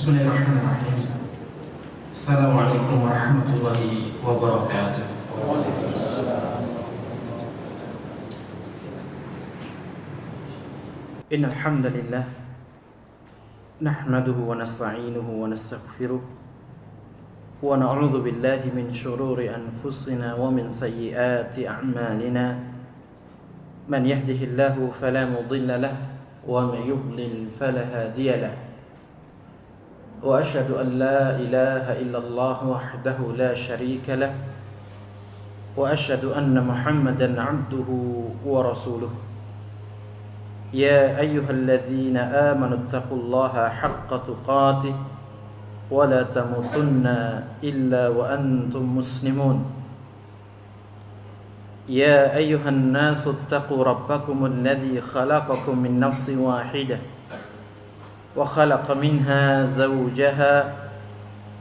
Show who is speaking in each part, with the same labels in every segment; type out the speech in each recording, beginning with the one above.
Speaker 1: Bismillahirrahmanirrahim. Assalamualaikum warahmatullahi wabarakatuh. Innal hamdalillah nahmaduhu wa nasta'inuhu wa nastaghfiruh wa na'udzu billahi min shururi anfusina wa min sayyiati a'malina. Man yahdihillahu fala mudilla lahu wa man yudlil fala hadiya lahu. Wa asyhadu an la ilaha illallah wahdahu la syarika lah wa asyhadu anna Muhammadan 'abduhu wa rasuluh. Ya ayyuhalladzina amanu taqullaha haqqa tuqatih wa la tamutunna illa wa antum muslimun. Ya ayyuhan nasu taqu rabbakumul ladzi khalaqakum min nafsin wahidah وخلق منها زوجها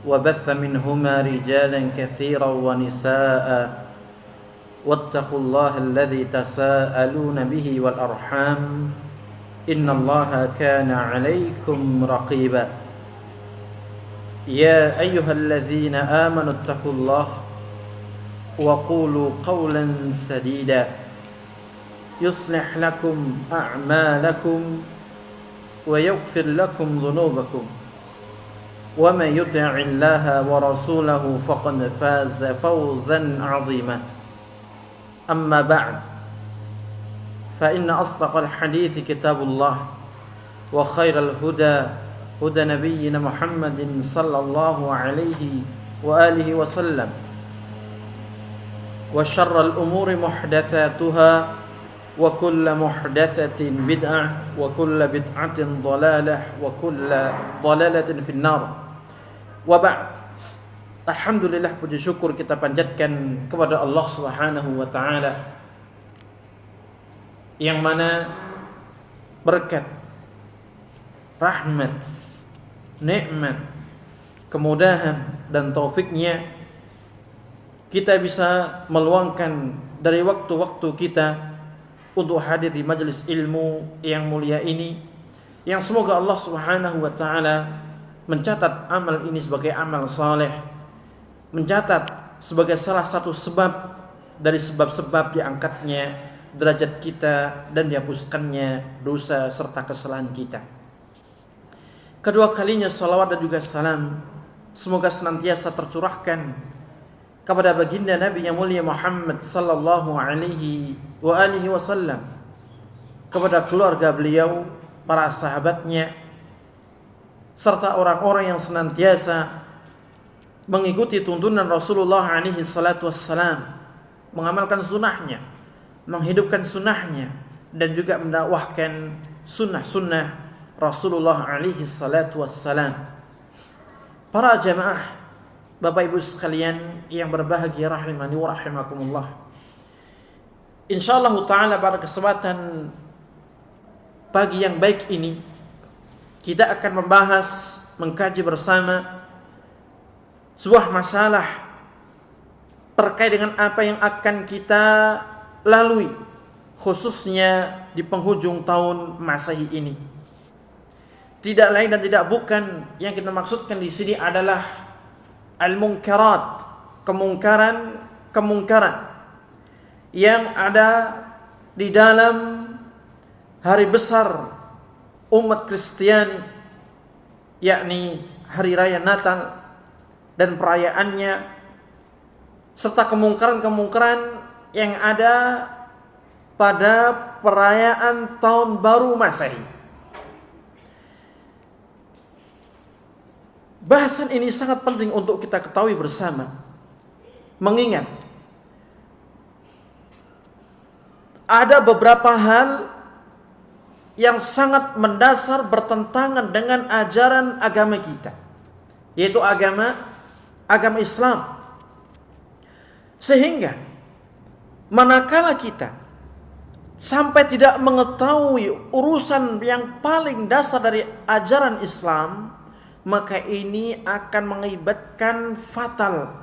Speaker 1: وبث منهما رجالا كثيرا ونساء واتقوا الله الذي تساءلون به والأرحام إن الله كان عليكم رقيبا يا أيها الذين آمنوا اتقوا الله وقولوا قولا سديدا يصلح لكم أعمالكم ويغفر لكم ذنوبكم ومن يطع الله ورسوله فقد فاز فوزا عظيما. أما بعد فإن أصدق الحديث كتاب الله وخير الهدى هدى نبينا محمد صلى الله عليه وآله وسلم وشر الأمور محدثاتها وكل محدثة بدعة وكل بدعة ضلالة وكل ضلالة في النار. وبعد. Alhamdulillah, puji syukur kita panjatkan kepada Allah Subhanahu wa taala yang mana berkat, rahmat, nikmat, kemudahan dan taufiknya kita bisa meluangkan dari waktu-waktu kita untuk hadir di majelis ilmu yang mulia ini, yang semoga Allah Subhanahu wa taala mencatat amal ini sebagai amal saleh, mencatat sebagai salah satu sebab dari sebab-sebab diangkatnya derajat kita dan dihapuskannya dosa serta kesalahan kita. Kedua kalinya salawat dan juga salam semoga senantiasa tercurahkan kepada baginda Nabi yang mulia Muhammad sallallahu alaihi wa alihi wasallam, kepada keluarga beliau, para sahabatnya, serta orang-orang yang senantiasa mengikuti tuntunan Rasulullah alaihi salatu wassalam, mengamalkan sunnahnya, menghidupkan sunnahnya, dan juga mendakwahkan sunnah-sunnah Rasulullah alaihi salatu wassalam. Para jamaah, Bapak Ibu sekalian yang berbahagia rahimani wa rahimakumullah. Insyaallah ta'ala pada kesempatan pagi yang baik ini kita akan membahas, mengkaji bersama sebuah masalah terkait dengan apa yang akan kita lalui khususnya di penghujung tahun Masehi ini. Tidak lain dan tidak bukan, yang kita maksudkan di sini adalah al-munkarat, kemungkaran yang ada di dalam hari besar umat Kristiani, yakni hari raya Natal dan perayaannya, serta kemungkaran-kemungkaran yang ada pada perayaan tahun baru Masehi. Bahasan ini sangat penting untuk kita ketahui bersama, mengingat ada beberapa hal yang sangat mendasar bertentangan dengan ajaran agama kita, yaitu agama Islam. Sehingga manakala kita sampai tidak mengetahui urusan yang paling dasar dari ajaran Islam, maka ini akan mengakibatkan fatal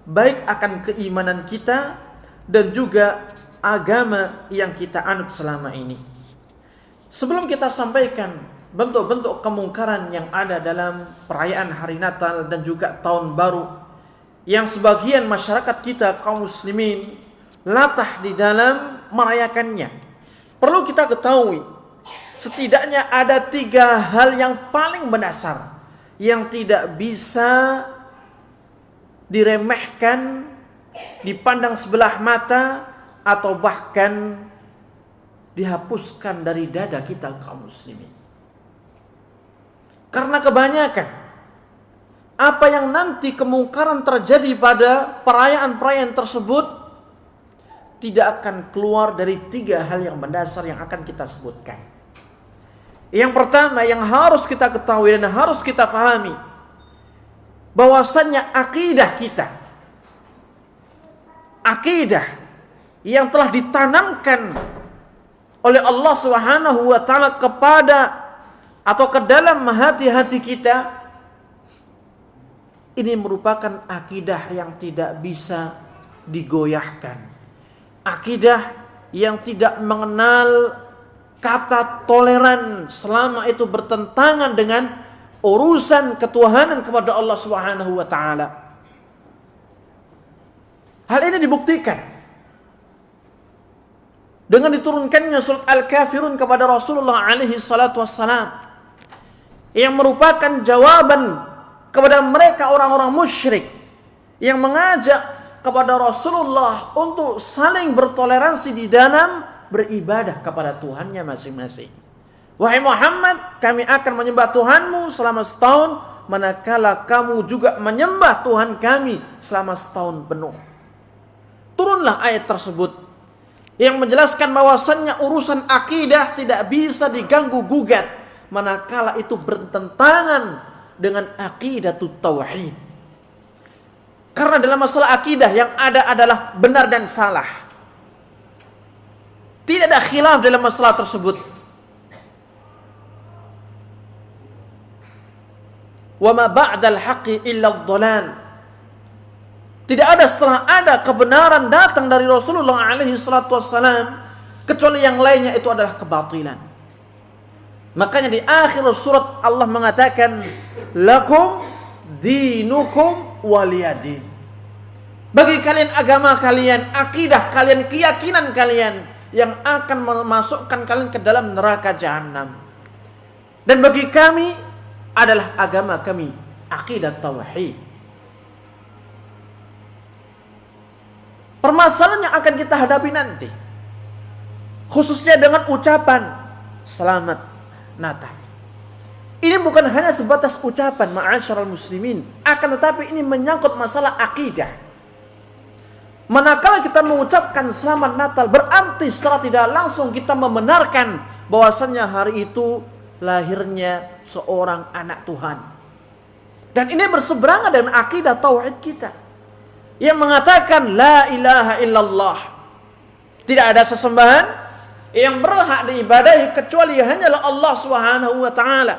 Speaker 1: baik akan keimanan kita dan juga agama yang kita anut selama ini. Sebelum kita sampaikan bentuk-bentuk kemungkaran yang ada dalam perayaan hari Natal dan juga tahun baru, yang sebagian masyarakat kita kaum muslimin latah di dalam merayakannya. Perlu kita ketahui, setidaknya ada 3 hal yang paling mendasar yang tidak bisa diremehkan, dipandang sebelah mata, atau bahkan dihapuskan dari dada kita kaum muslimin. Karena kebanyakan apa yang nanti kemungkaran terjadi pada perayaan-perayaan tersebut tidak akan keluar dari 3 hal yang mendasar yang akan kita sebutkan. Yang pertama yang harus kita ketahui dan harus kita pahami, bahwasannya akidah yang telah ditanamkan oleh Allah Subhanahu wa taala kepada atau ke dalam hati-hati kita, ini merupakan akidah yang tidak bisa digoyahkan. Akidah yang tidak mengenal kata toleran selama itu bertentangan dengan urusan ketuhanan kepada Allah Subhanahu wa taala. Hal ini dibuktikan dengan diturunkannya surat Al-Kafirun kepada Rasulullah alaihi salatu wassalam, yang merupakan jawaban kepada mereka orang-orang musyrik yang mengajak kepada Rasulullah untuk saling bertoleransi di dalam beribadah kepada Tuhannya masing-masing. Wahai Muhammad, kami akan menyembah Tuhanmu selama setahun, manakala kamu juga menyembah Tuhan kami selama setahun penuh. Turunlah ayat tersebut yang menjelaskan bahwasannya urusan akidah tidak bisa diganggu gugat manakala itu bertentangan dengan aqidatut tauhid. Karena dalam masalah akidah yang ada adalah benar dan salah. Tidak ada khilaf dalam masalah tersebut. Wa ma ba'dal haqqi illa ad-dhalal. Tidak ada setelah ada kebenaran datang dari Rasulullah alaihi salatu wassalam kecuali yang lainnya itu adalah kebatilan. Makanya di akhir surat Allah mengatakan lakum dinukum waliyadin. Bagi kalian agama kalian, akidah kalian, keyakinan kalian yang akan memasukkan kalian ke dalam neraka jahanam. Dan bagi kami adalah agama kami, akidah tauhid. Permasalahan yang akan kita hadapi nanti, khususnya dengan ucapan selamat Natal. Ini bukan hanya sebatas ucapan ma'asyiral muslimin, akan tetapi ini menyangkut masalah akidah. Manakala kita mengucapkan selamat Natal, berarti secara tidak langsung kita membenarkan bahwasannya hari itu lahirnya seorang anak Tuhan. Dan ini berseberangan dengan akidah tauhid kita yang mengatakan la ilaha illallah, tidak ada sesembahan yang berhak diibadahi kecuali hanyalah Allah Subhanahu wa taala.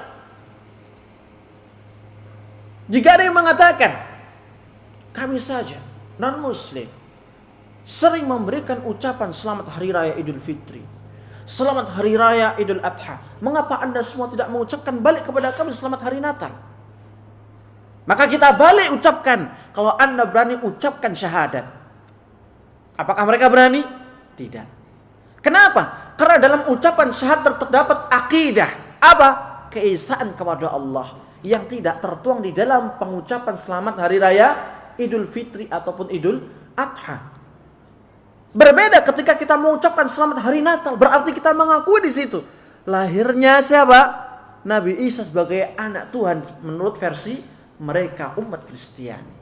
Speaker 1: Jika ada yang mengatakan kami saja non muslim sering memberikan ucapan selamat hari raya Idul Fitri, selamat hari raya Idul Adha, mengapa Anda semua tidak mengucapkan balik kepada kami selamat hari Natal? Maka kita balik ucapkan, kalau Anda berani ucapkan syahadat. Apakah mereka berani? Tidak. Kenapa? Karena dalam ucapan syahadat terdapat akidah. Apa? Keesaan kepada Allah yang tidak tertuang di dalam pengucapan selamat hari raya Idul Fitri ataupun Idul Adha. Berbeda ketika kita mengucapkan selamat hari Natal, berarti kita mengakui di situ lahirnya siapa? Nabi Isa sebagai anak Tuhan menurut versi mereka umat Kristiani.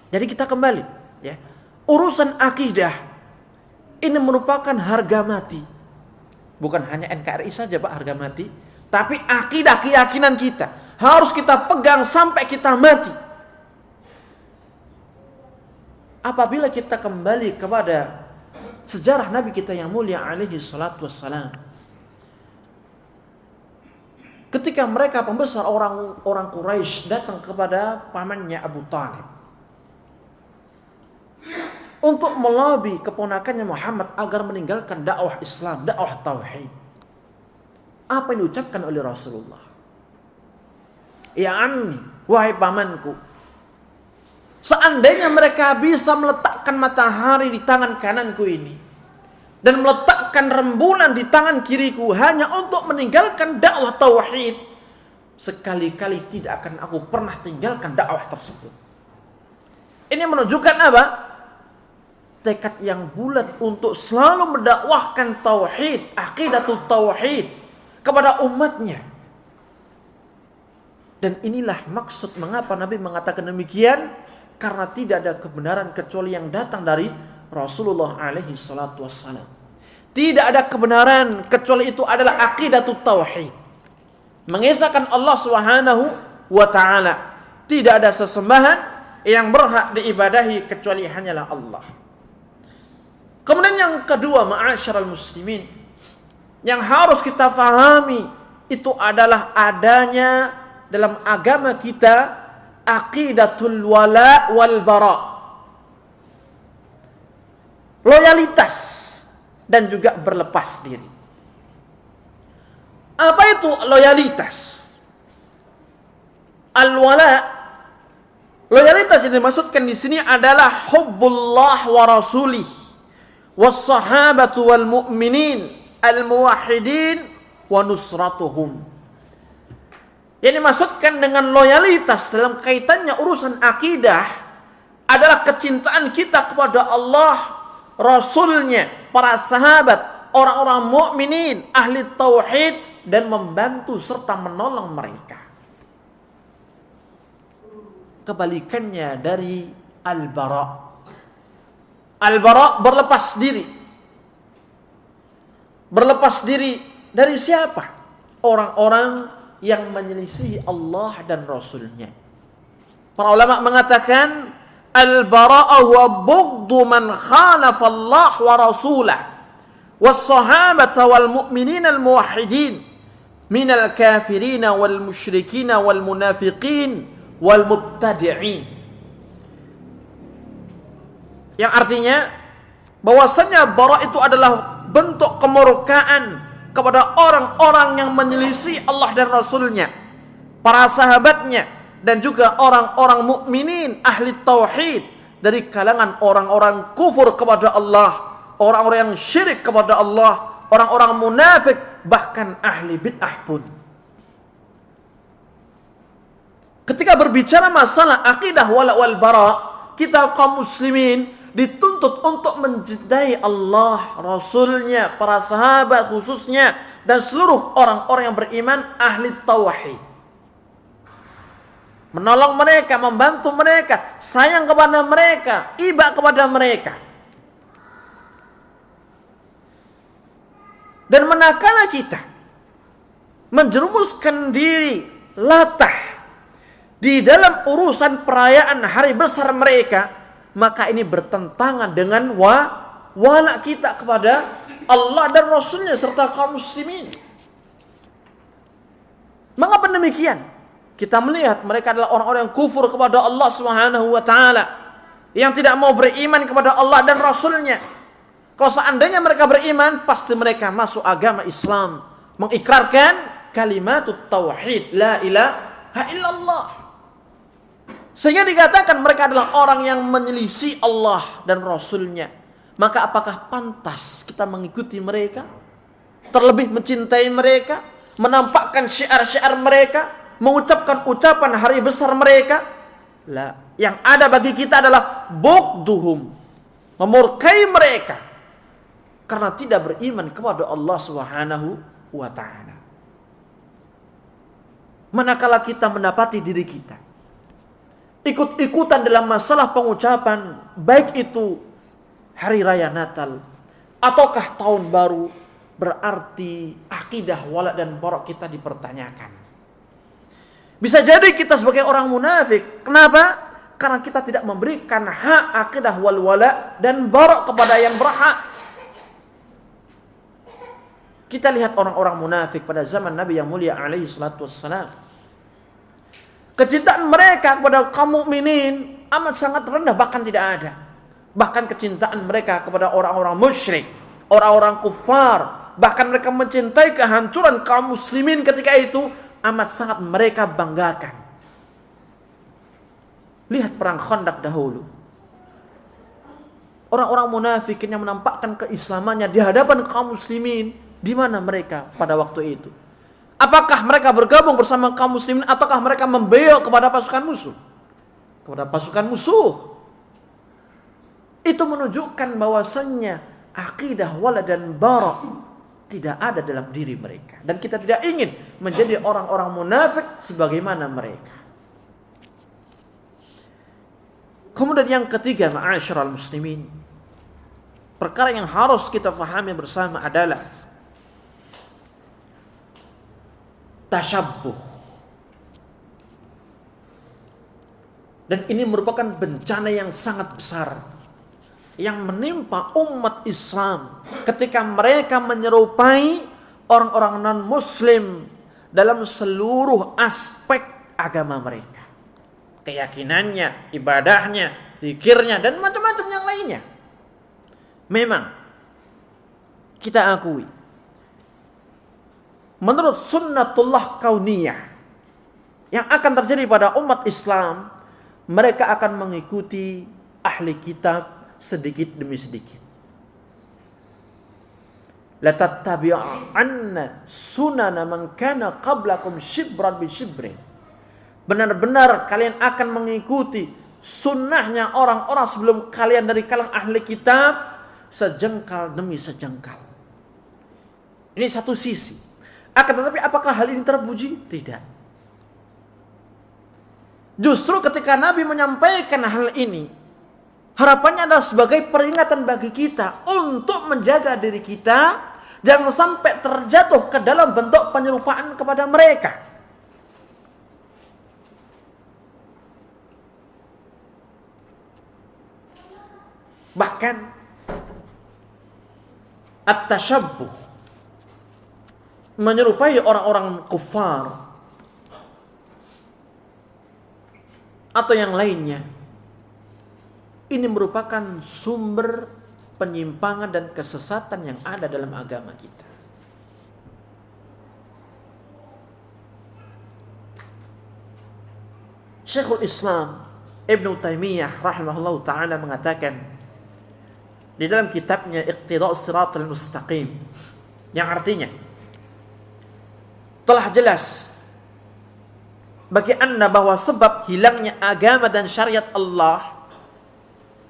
Speaker 1: Jadi kita kembali, ya. Urusan akidah ini merupakan harga mati. Bukan hanya NKRI saja Pak harga mati, tapi akidah keyakinan kita harus kita pegang sampai kita mati. Apabila kita kembali kepada sejarah Nabi kita yang mulia alaihi salatu wassalam, ketika mereka pembesar orang Quraisy datang kepada pamannya Abu Thalib untuk melobi keponakannya Muhammad agar meninggalkan dakwah Islam, dakwah tauhid. Apa yang diucapkan oleh Rasulullah? Ya ammi, wahai pamanku, seandainya mereka bisa meletakkan matahari di tangan kananku ini dan meletakkan rembulan di tangan kiriku hanya untuk meninggalkan dakwah tauhid, sekali-kali tidak akan aku pernah tinggalkan dakwah tersebut. Ini menunjukkan apa? Tekad yang bulat untuk selalu mendakwahkan tauhid, aqidatut tauhid kepada umatnya. Dan inilah maksud mengapa Nabi mengatakan demikian, karena tidak ada kebenaran kecuali yang datang dari Rasulullah alaihi salatu wassalam. Tidak ada kebenaran kecuali itu adalah aqidatut tauhid, mengesahkan Allah Subhanahu wa taala. Tidak ada sesembahan yang berhak diibadahi kecuali hanyalah Allah. Kemudian yang kedua, ma'asyiral muslimin, yang harus kita fahami itu adalah adanya dalam agama kita aqidatul wala wal bara, loyalitas dan juga berlepas diri. Apa itu loyalitas? Al-wala, loyalitas yang dimaksudkan di sini adalah hubbullah wa rasulih was sahabatu wal mu'minin al muwahhidin wa nusratuhum. Yang dimaksudkan dengan loyalitas dalam kaitannya urusan akidah adalah kecintaan kita kepada Allah, Rasulnya, para sahabat, orang-orang mukminin, ahli tauhid, dan membantu serta menolong mereka. Kebalikannya dari al-bara. Al-bara berlepas diri. Berlepas diri dari siapa? Orang-orang yang menyelisihi Allah dan Rasulnya. Para ulama mengatakan al-bara'ah wa bughdu man khalafa Allah wa rasulah was sahabata wal mu'minin al muwahhidin minal kafirin wal musyrikin wal munafiqin wal mubtadi'in. Yang artinya bahwasanya bara itu adalah bentuk kemurkaan kepada orang-orang yang menyelisih Allah dan Rasulnya, para sahabatnya, dan juga orang-orang mukminin ahli tauhid dari kalangan orang-orang kufur kepada Allah, orang-orang yang syirik kepada Allah, orang-orang munafik, bahkan ahli bid'ah pun. Ketika berbicara masalah akidah wala wal bara, kita kaum muslimin dituntut untuk mencintai Allah, Rasulnya, para sahabat khususnya, dan seluruh orang-orang yang beriman ahli tauhid. Menolong mereka, membantu mereka, sayang kepada mereka, iba kepada mereka. Dan manakala kita menjerumuskan diri latah di dalam urusan perayaan hari besar mereka, maka ini bertentangan dengan wala kita kepada Allah dan Rasulnya serta kaum muslimin. Mengapa demikian? Kita melihat mereka adalah orang-orang yang kufur kepada Allah Subhanahu wa taala, yang tidak mau beriman kepada Allah dan Rasulnya. Kalau seandainya mereka beriman, pasti mereka masuk agama Islam, mengikrarkan kalimatut tauhid, la ilaha illallah. Sehingga dikatakan mereka adalah orang yang menyelisih Allah dan Rasulnya. Maka apakah pantas kita mengikuti mereka? Terlebih mencintai mereka, menampakkan syiar-syiar mereka, mengucapkan ucapan hari besar mereka? La. Yang ada bagi kita adalah bughduhum, memurkai mereka karena tidak beriman kepada Allah Subhanahu wa taala. Manakala kita mendapati diri kita ikut-ikutan dalam masalah pengucapan, baik itu hari raya Natal ataukah tahun baru, berarti akidah wala dan bara kita dipertanyakan. Bisa jadi kita sebagai orang munafik. Kenapa? Karena kita tidak memberikan hak akidah wal wala dan bara kepada yang berhak. Kita lihat orang-orang munafik pada zaman Nabi yang mulia alaihi salatu wassalam. Kecintaan mereka kepada kaum mukminin amat sangat rendah, bahkan tidak ada. Bahkan kecintaan mereka kepada orang-orang musyrik, orang-orang kufar, bahkan mereka mencintai kehancuran kaum muslimin ketika itu, amat sangat mereka banggakan. Lihat perang Khandaq dahulu. Orang-orang munafikin yang menampakkan keislamannya di hadapan kaum muslimin, di mana mereka pada waktu itu? Apakah mereka bergabung bersama kaum muslimin ataukah mereka membelok kepada pasukan musuh? Kepada pasukan musuh. Itu menunjukkan bahwasannya akidah wala dan bara tidak ada dalam diri mereka, dan kita tidak ingin menjadi orang-orang munafik sebagaimana mereka. Kemudian yang ketiga, ma'asyiral muslimin, perkara yang harus kita fahami bersama adalah tasyabbuh. Dan ini merupakan bencana yang sangat besar yang menimpa umat Islam ketika mereka menyerupai orang-orang non-muslim dalam seluruh aspek agama mereka. Keyakinannya, ibadahnya, zikirnya, dan macam-macam yang lainnya. Memang kita akui, menurut sunnatullah kauniyah yang akan terjadi pada umat Islam, mereka akan mengikuti ahli kitab sedikit demi sedikit. La tattabi'anna sunana man kana qablakum shibran bi shibrin. Benar-benar kalian akan mengikuti sunnahnya orang-orang sebelum kalian dari kalangan ahli kitab sejengkal demi sejengkal. Ini satu sisi. Akan tetapi apakah hal ini terpuji? Tidak. Justru ketika Nabi menyampaikan hal ini, harapannya adalah sebagai peringatan bagi kita untuk menjaga diri kita jangan sampai terjatuh ke dalam bentuk penyerupaan kepada mereka. Bahkan at-tasyabbuh, menyerupai orang-orang kufar atau yang lainnya, ini merupakan sumber penyimpangan dan kesesatan yang ada dalam agama kita. Syekhul Islam Ibnu Taimiyah rahimahullah ta'ala mengatakan di dalam kitabnya Iqtida'us Shiratal Mustaqim, yang artinya telah jelas bagi anda bahwa sebab hilangnya agama dan syariat Allah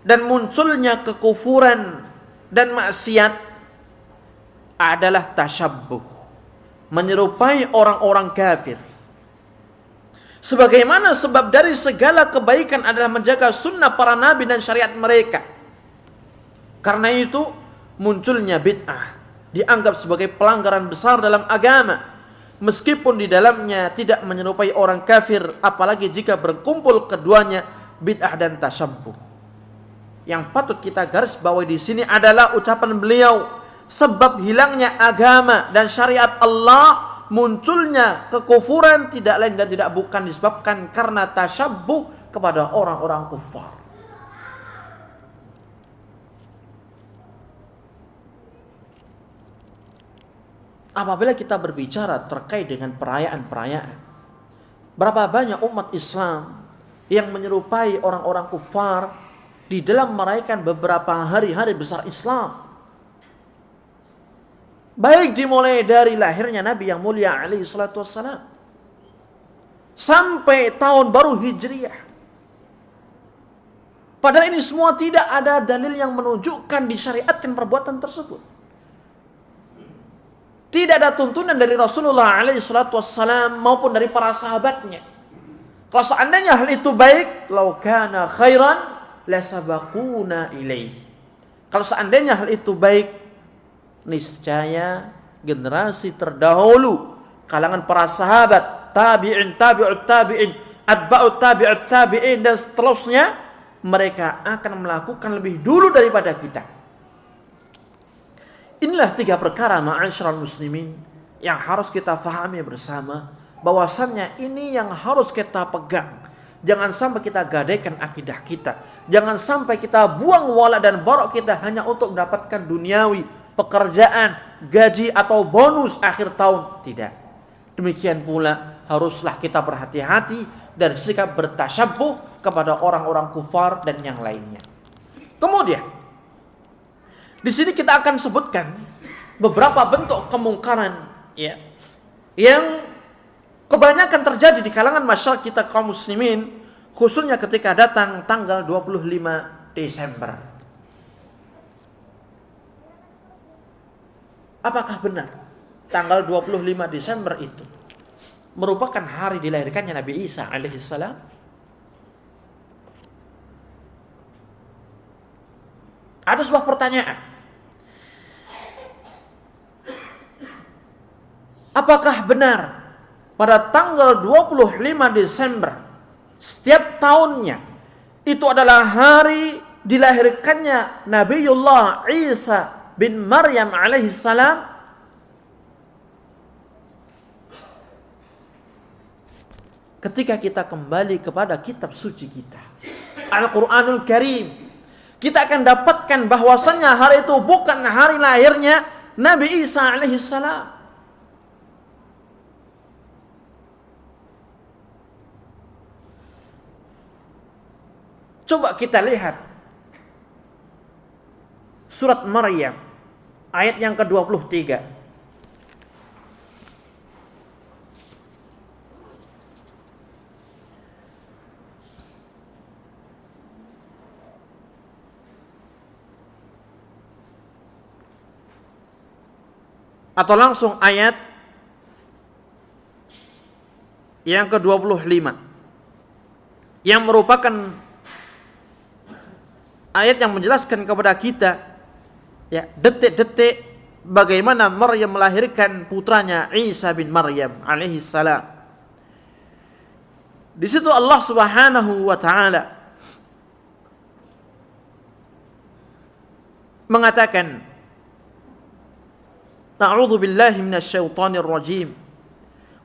Speaker 1: dan munculnya kekufuran dan maksiat adalah tasyabbuh, menyerupai orang-orang kafir. Sebagaimana sebab dari segala kebaikan adalah menjaga sunnah para nabi dan syariat mereka. Karena itu munculnya bid'ah dianggap sebagai pelanggaran besar dalam agama, meskipun di dalamnya tidak menyerupai orang kafir, apalagi jika berkumpul keduanya, bid'ah dan tasyabbuh. Yang patut kita garis bawahi di sini adalah ucapan beliau, sebab hilangnya agama dan syariat Allah, munculnya kekufuran tidak lain dan tidak bukan disebabkan karena tasyabbuh kepada orang-orang kufar. Apabila kita berbicara terkait dengan perayaan-perayaan, berapa banyak umat Islam yang menyerupai orang-orang kufar di dalam merayakan beberapa hari-hari besar Islam. Baik dimulai dari lahirnya Nabi yang mulia alaihi salatu wassalam sampai tahun baru Hijriah. Padahal ini semua tidak ada dalil yang menunjukkan disyariatkan perbuatan tersebut. Tidak ada tuntunan dari Rasulullah alaihi salatu wassalam maupun dari para sahabatnya. Kalau seandainya hal itu baik, lau kana khairan lasabaquna ilaih. Kalau seandainya hal itu baik, niscaya generasi terdahulu, kalangan para sahabat, tabi'in, tabi'ut tabi'in, atba'ut tabi'ut tabi'in dan seterusnya, mereka akan melakukan lebih dulu daripada kita. Inilah tiga perkara ma'asyiral muslimin yang harus kita fahami bersama, bahwasannya ini yang harus kita pegang. Jangan sampai kita gadaikan akidah kita. Jangan sampai kita buang wala dan barok kita hanya untuk mendapatkan duniawi, pekerjaan, gaji atau bonus akhir tahun. Tidak. Demikian pula haruslah kita berhati-hati dan sikap bertasyabuh kepada orang-orang kufar dan yang lainnya. Kemudian di sini kita akan sebutkan beberapa bentuk kemungkaran ya, yang kebanyakan terjadi di kalangan masyarakat kita kaum muslimin, khususnya ketika datang tanggal 25 Desember. Apakah benar tanggal 25 Desember itu merupakan hari dilahirkannya Nabi Isa alaihissalam? Ada sebuah pertanyaan. Apakah benar pada tanggal 25 Desember setiap tahunnya itu adalah hari dilahirkannya Nabiullah Isa bin Maryam alaihissalam? Ketika kita kembali kepada kitab suci kita, Al-Quranul Karim, kita akan dapatkan bahwasannya hari itu bukan hari lahirnya Nabi Isa alaihissalam. Coba kita lihat surat Maryam ayat yang ke-23. Atau langsung ayat yang ke-25 yang merupakan ayat yang menjelaskan kepada kita ya, detik-detik bagaimana Maryam melahirkan putranya Isa bin Maryam alaihi salam. Di situ Allah Subhanahu wa taala mengatakan, A'udzu billahi minasyaitonir rajim.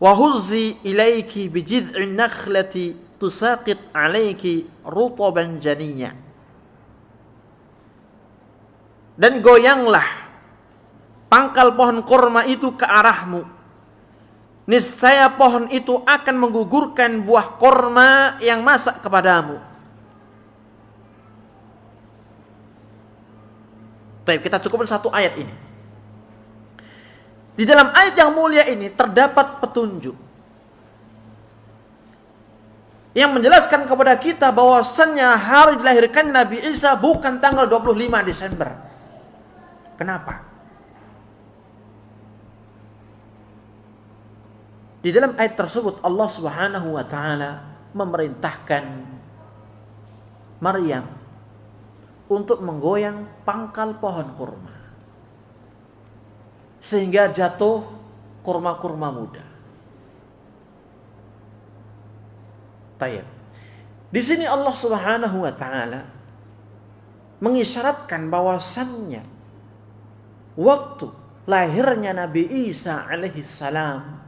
Speaker 1: Wa huzzi ilayki bijid'in nakhlati tusaqit 'alayki rutaban janiyya. Dan goyanglah pangkal pohon kurma itu ke arahmu. Niscaya pohon itu akan menggugurkan buah kurma yang masak kepadamu. Baik, kita cukupkan satu ayat ini. Di dalam ayat yang mulia ini terdapat petunjuk yang menjelaskan kepada kita bahwasannya hari dilahirkan Nabi Isa bukan tanggal 25 Desember. Kenapa? Di dalam ayat tersebut Allah Subhanahu wa taala memerintahkan Maryam untuk menggoyang pangkal pohon kurma sehingga jatuh kurma-kurma muda. Tayyib. Di sini Allah Subhanahu wa taala mengisyaratkan bahwasannya waktu lahirnya Nabi Isa alaihi salam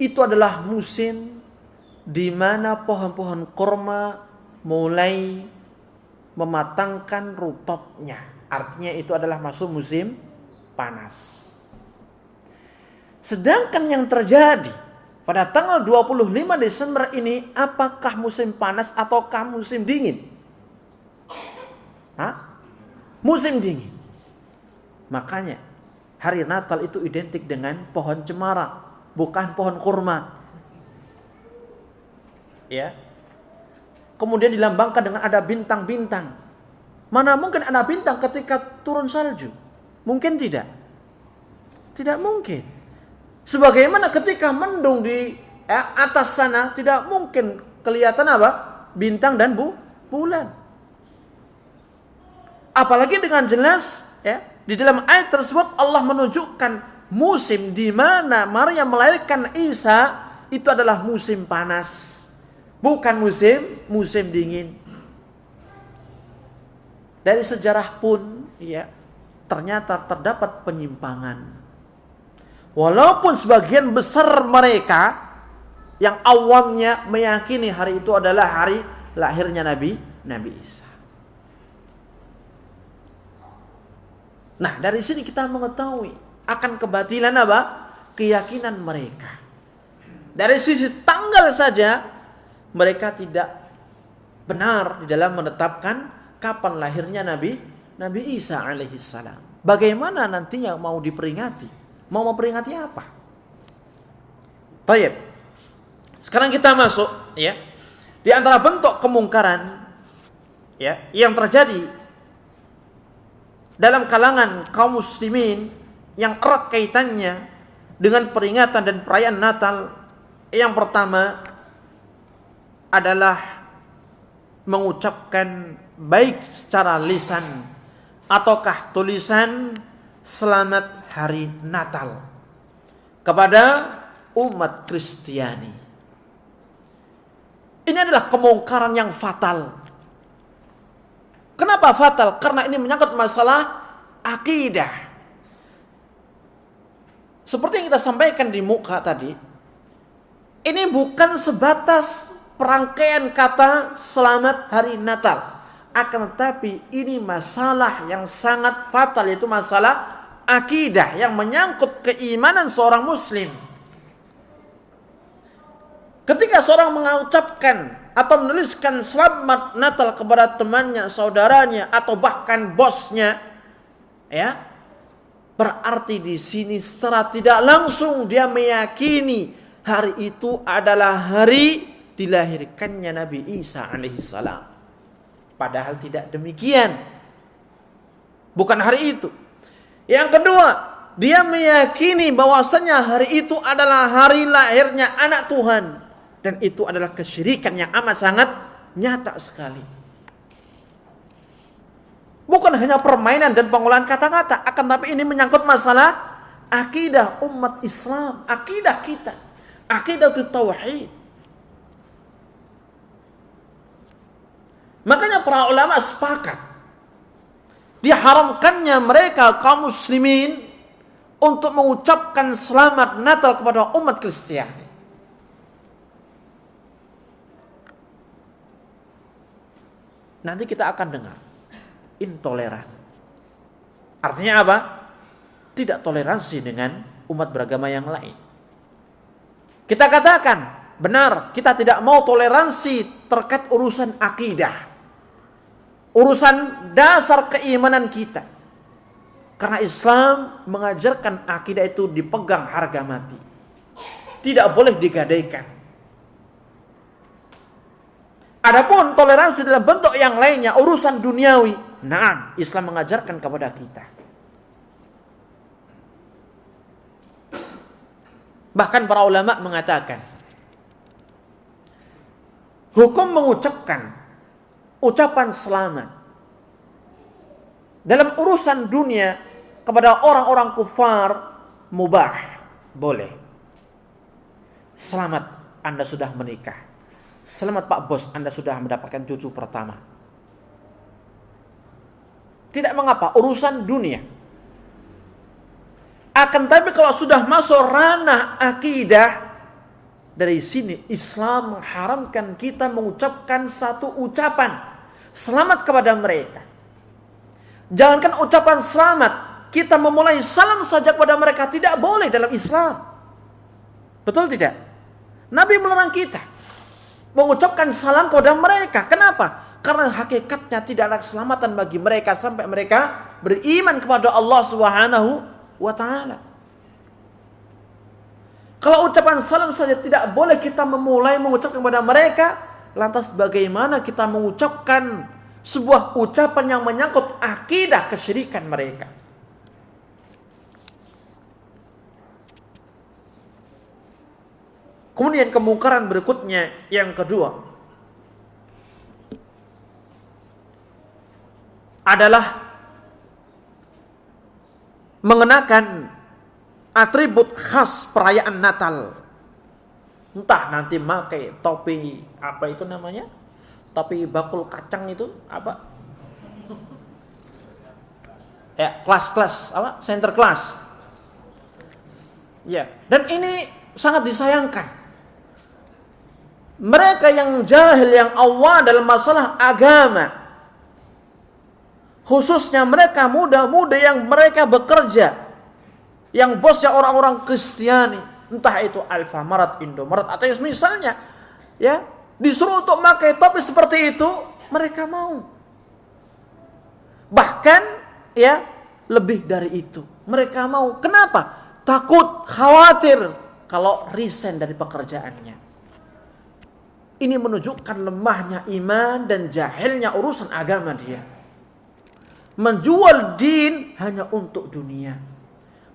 Speaker 1: itu adalah musim di mana pohon-pohon kurma mulai mematangkan rutobnya. Artinya itu adalah masuk musim panas. Sedangkan yang terjadi pada tanggal 25 Desember ini, apakah musim panas ataukah musim dingin? Musim dingin. Makanya hari Natal itu identik dengan pohon cemara, bukan pohon kurma. Ya. Kemudian dilambangkan dengan ada bintang-bintang. Mana mungkin ada bintang ketika turun salju? Mungkin tidak. Tidak mungkin. Sebagaimana ketika mendung di atas sana tidak mungkin kelihatan apa? Bintang dan bulan. Apalagi dengan jelas ya, di dalam ayat tersebut Allah menunjukkan musim di mana Maryam melahirkan Isa itu adalah musim panas, bukan musim dingin. Dari sejarah pun ya, ternyata terdapat penyimpangan. Walaupun sebagian besar mereka yang awamnya meyakini hari itu adalah hari lahirnya Nabi Isa. Nah, dari sini kita mengetahui akan kebatilan apa? Keyakinan mereka. Dari sisi tanggal saja mereka tidak benar di dalam menetapkan kapan lahirnya Nabi Isa alaihissalam. Bagaimana nantinya mau diperingati? Mau memperingati apa? Baik. Sekarang kita masuk ya. Di antara bentuk kemungkaran ya yang terjadi dalam kalangan kaum muslimin yang erat kaitannya dengan peringatan dan perayaan Natal, yang pertama adalah mengucapkan baik secara lisan ataukah tulisan selamat hari Natal kepada umat Kristiani. Ini adalah kemungkaran yang fatal. Kenapa fatal? Karena ini menyangkut masalah akidah. Seperti yang kita sampaikan di muka tadi, ini bukan sebatas perangkaian kata selamat hari Natal. Akan tetapi ini masalah yang sangat fatal, yaitu masalah akidah yang menyangkut keimanan seorang muslim. Ketika seorang mengucapkan atau menuliskan selamat Natal kepada temannya, saudaranya, atau bahkan bosnya, ya, berarti di sini secara tidak langsung dia meyakini hari itu adalah hari dilahirkannya Nabi Isa alaihissalam. Padahal tidak demikian. Bukan hari itu. Yang kedua, dia meyakini bahwasanya hari itu adalah hari lahirnya anak Tuhan. Dan itu adalah kesyirikan yang amat sangat nyata sekali. Bukan hanya permainan dan pengolahan kata-kata, akan tapi ini menyangkut masalah akidah umat Islam, akidah kita, akidah tauhid. Makanya para ulama sepakat diharamkannya mereka kaum muslimin untuk mengucapkan selamat Natal kepada umat Kristiani. Nanti kita akan dengar intoleran. Artinya apa? Tidak toleransi dengan umat beragama yang lain. Kita katakan, benar, kita tidak mau toleransi terkait urusan akidah. Urusan dasar keimanan kita. Karena Islam mengajarkan akidah itu dipegang harga mati. Tidak boleh digadaikan. Adapun toleransi dalam bentuk yang lainnya, urusan duniawi, nah, Islam mengajarkan kepada kita. Bahkan para ulama mengatakan, hukum mengucapkan ucapan selamat dalam urusan dunia kepada orang-orang kufar mubah, boleh. Selamat, Anda sudah menikah. Selamat Pak Bos, Anda sudah mendapatkan cucu pertama. Tidak mengapa, urusan dunia. Akan tapi kalau sudah masuk ranah akidah, dari sini Islam mengharamkan kita mengucapkan satu ucapan selamat kepada mereka. Jangankan ucapan selamat, kita memulai salam saja kepada mereka tidak boleh dalam Islam. Betul tidak? Nabi melarang kita mengucapkan salam kepada mereka. Kenapa? Karena hakikatnya tidak ada keselamatan bagi mereka sampai mereka beriman kepada Allah Subhanahu wa taala. Kalau ucapan salam saja tidak boleh kita memulai mengucapkan kepada mereka, lantas bagaimana kita mengucapkan sebuah ucapan yang menyangkut akidah kesyirikan mereka? Kemudian kemungkaran berikutnya yang kedua adalah mengenakan atribut khas perayaan Natal. Entah nanti pakai topi apa itu namanya? Topi bakul kacang itu apa? Ya, kelas-kelas apa? Center class. Ya, dan ini sangat disayangkan. Mereka yang jahil, yang awam dalam masalah agama, khususnya mereka muda-muda yang mereka bekerja, yang bosnya orang-orang Kristiani, entah itu Alfamaret, Indomaret atau misalnya, ya, disuruh untuk memakai topi seperti itu, mereka mau. Bahkan, ya, lebih dari itu, mereka mau. Kenapa? Takut, khawatir kalau resign dari pekerjaannya. Ini menunjukkan lemahnya iman dan jahilnya urusan agama dia. Menjual din hanya untuk dunia,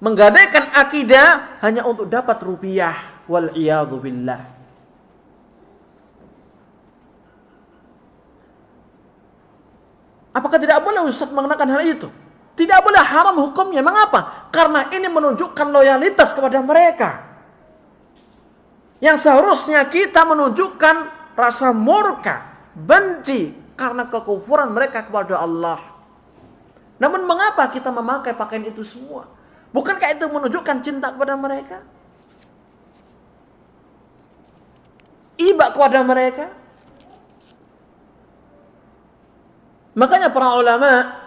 Speaker 1: menggadaikan akidah hanya untuk dapat rupiah. Wal iyadzu billah. Apakah tidak boleh Ustaz mengenakan hal itu? Tidak boleh, haram hukumnya. Mengapa? Karena ini menunjukkan loyalitas kepada mereka. Yang seharusnya kita menunjukkan rasa murka, benci karena kekufuran mereka kepada Allah. Namun mengapa kita memakai pakaian itu semua? Bukankah itu menunjukkan cinta kepada mereka? Iba kepada mereka? Makanya para ulama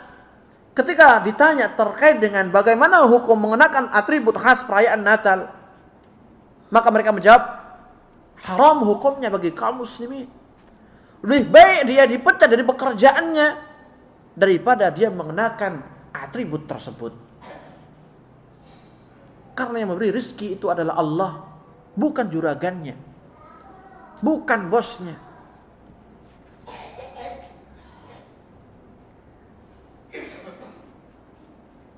Speaker 1: ketika ditanya terkait dengan bagaimana hukum mengenakan atribut khas perayaan Natal, maka mereka menjawab, haram hukumnya bagi kaum muslimin. Lebih baik dia dipecat dari pekerjaannya daripada dia mengenakan atribut tersebut. Karena yang memberi rezeki itu adalah Allah, bukan juragannya, bukan bosnya.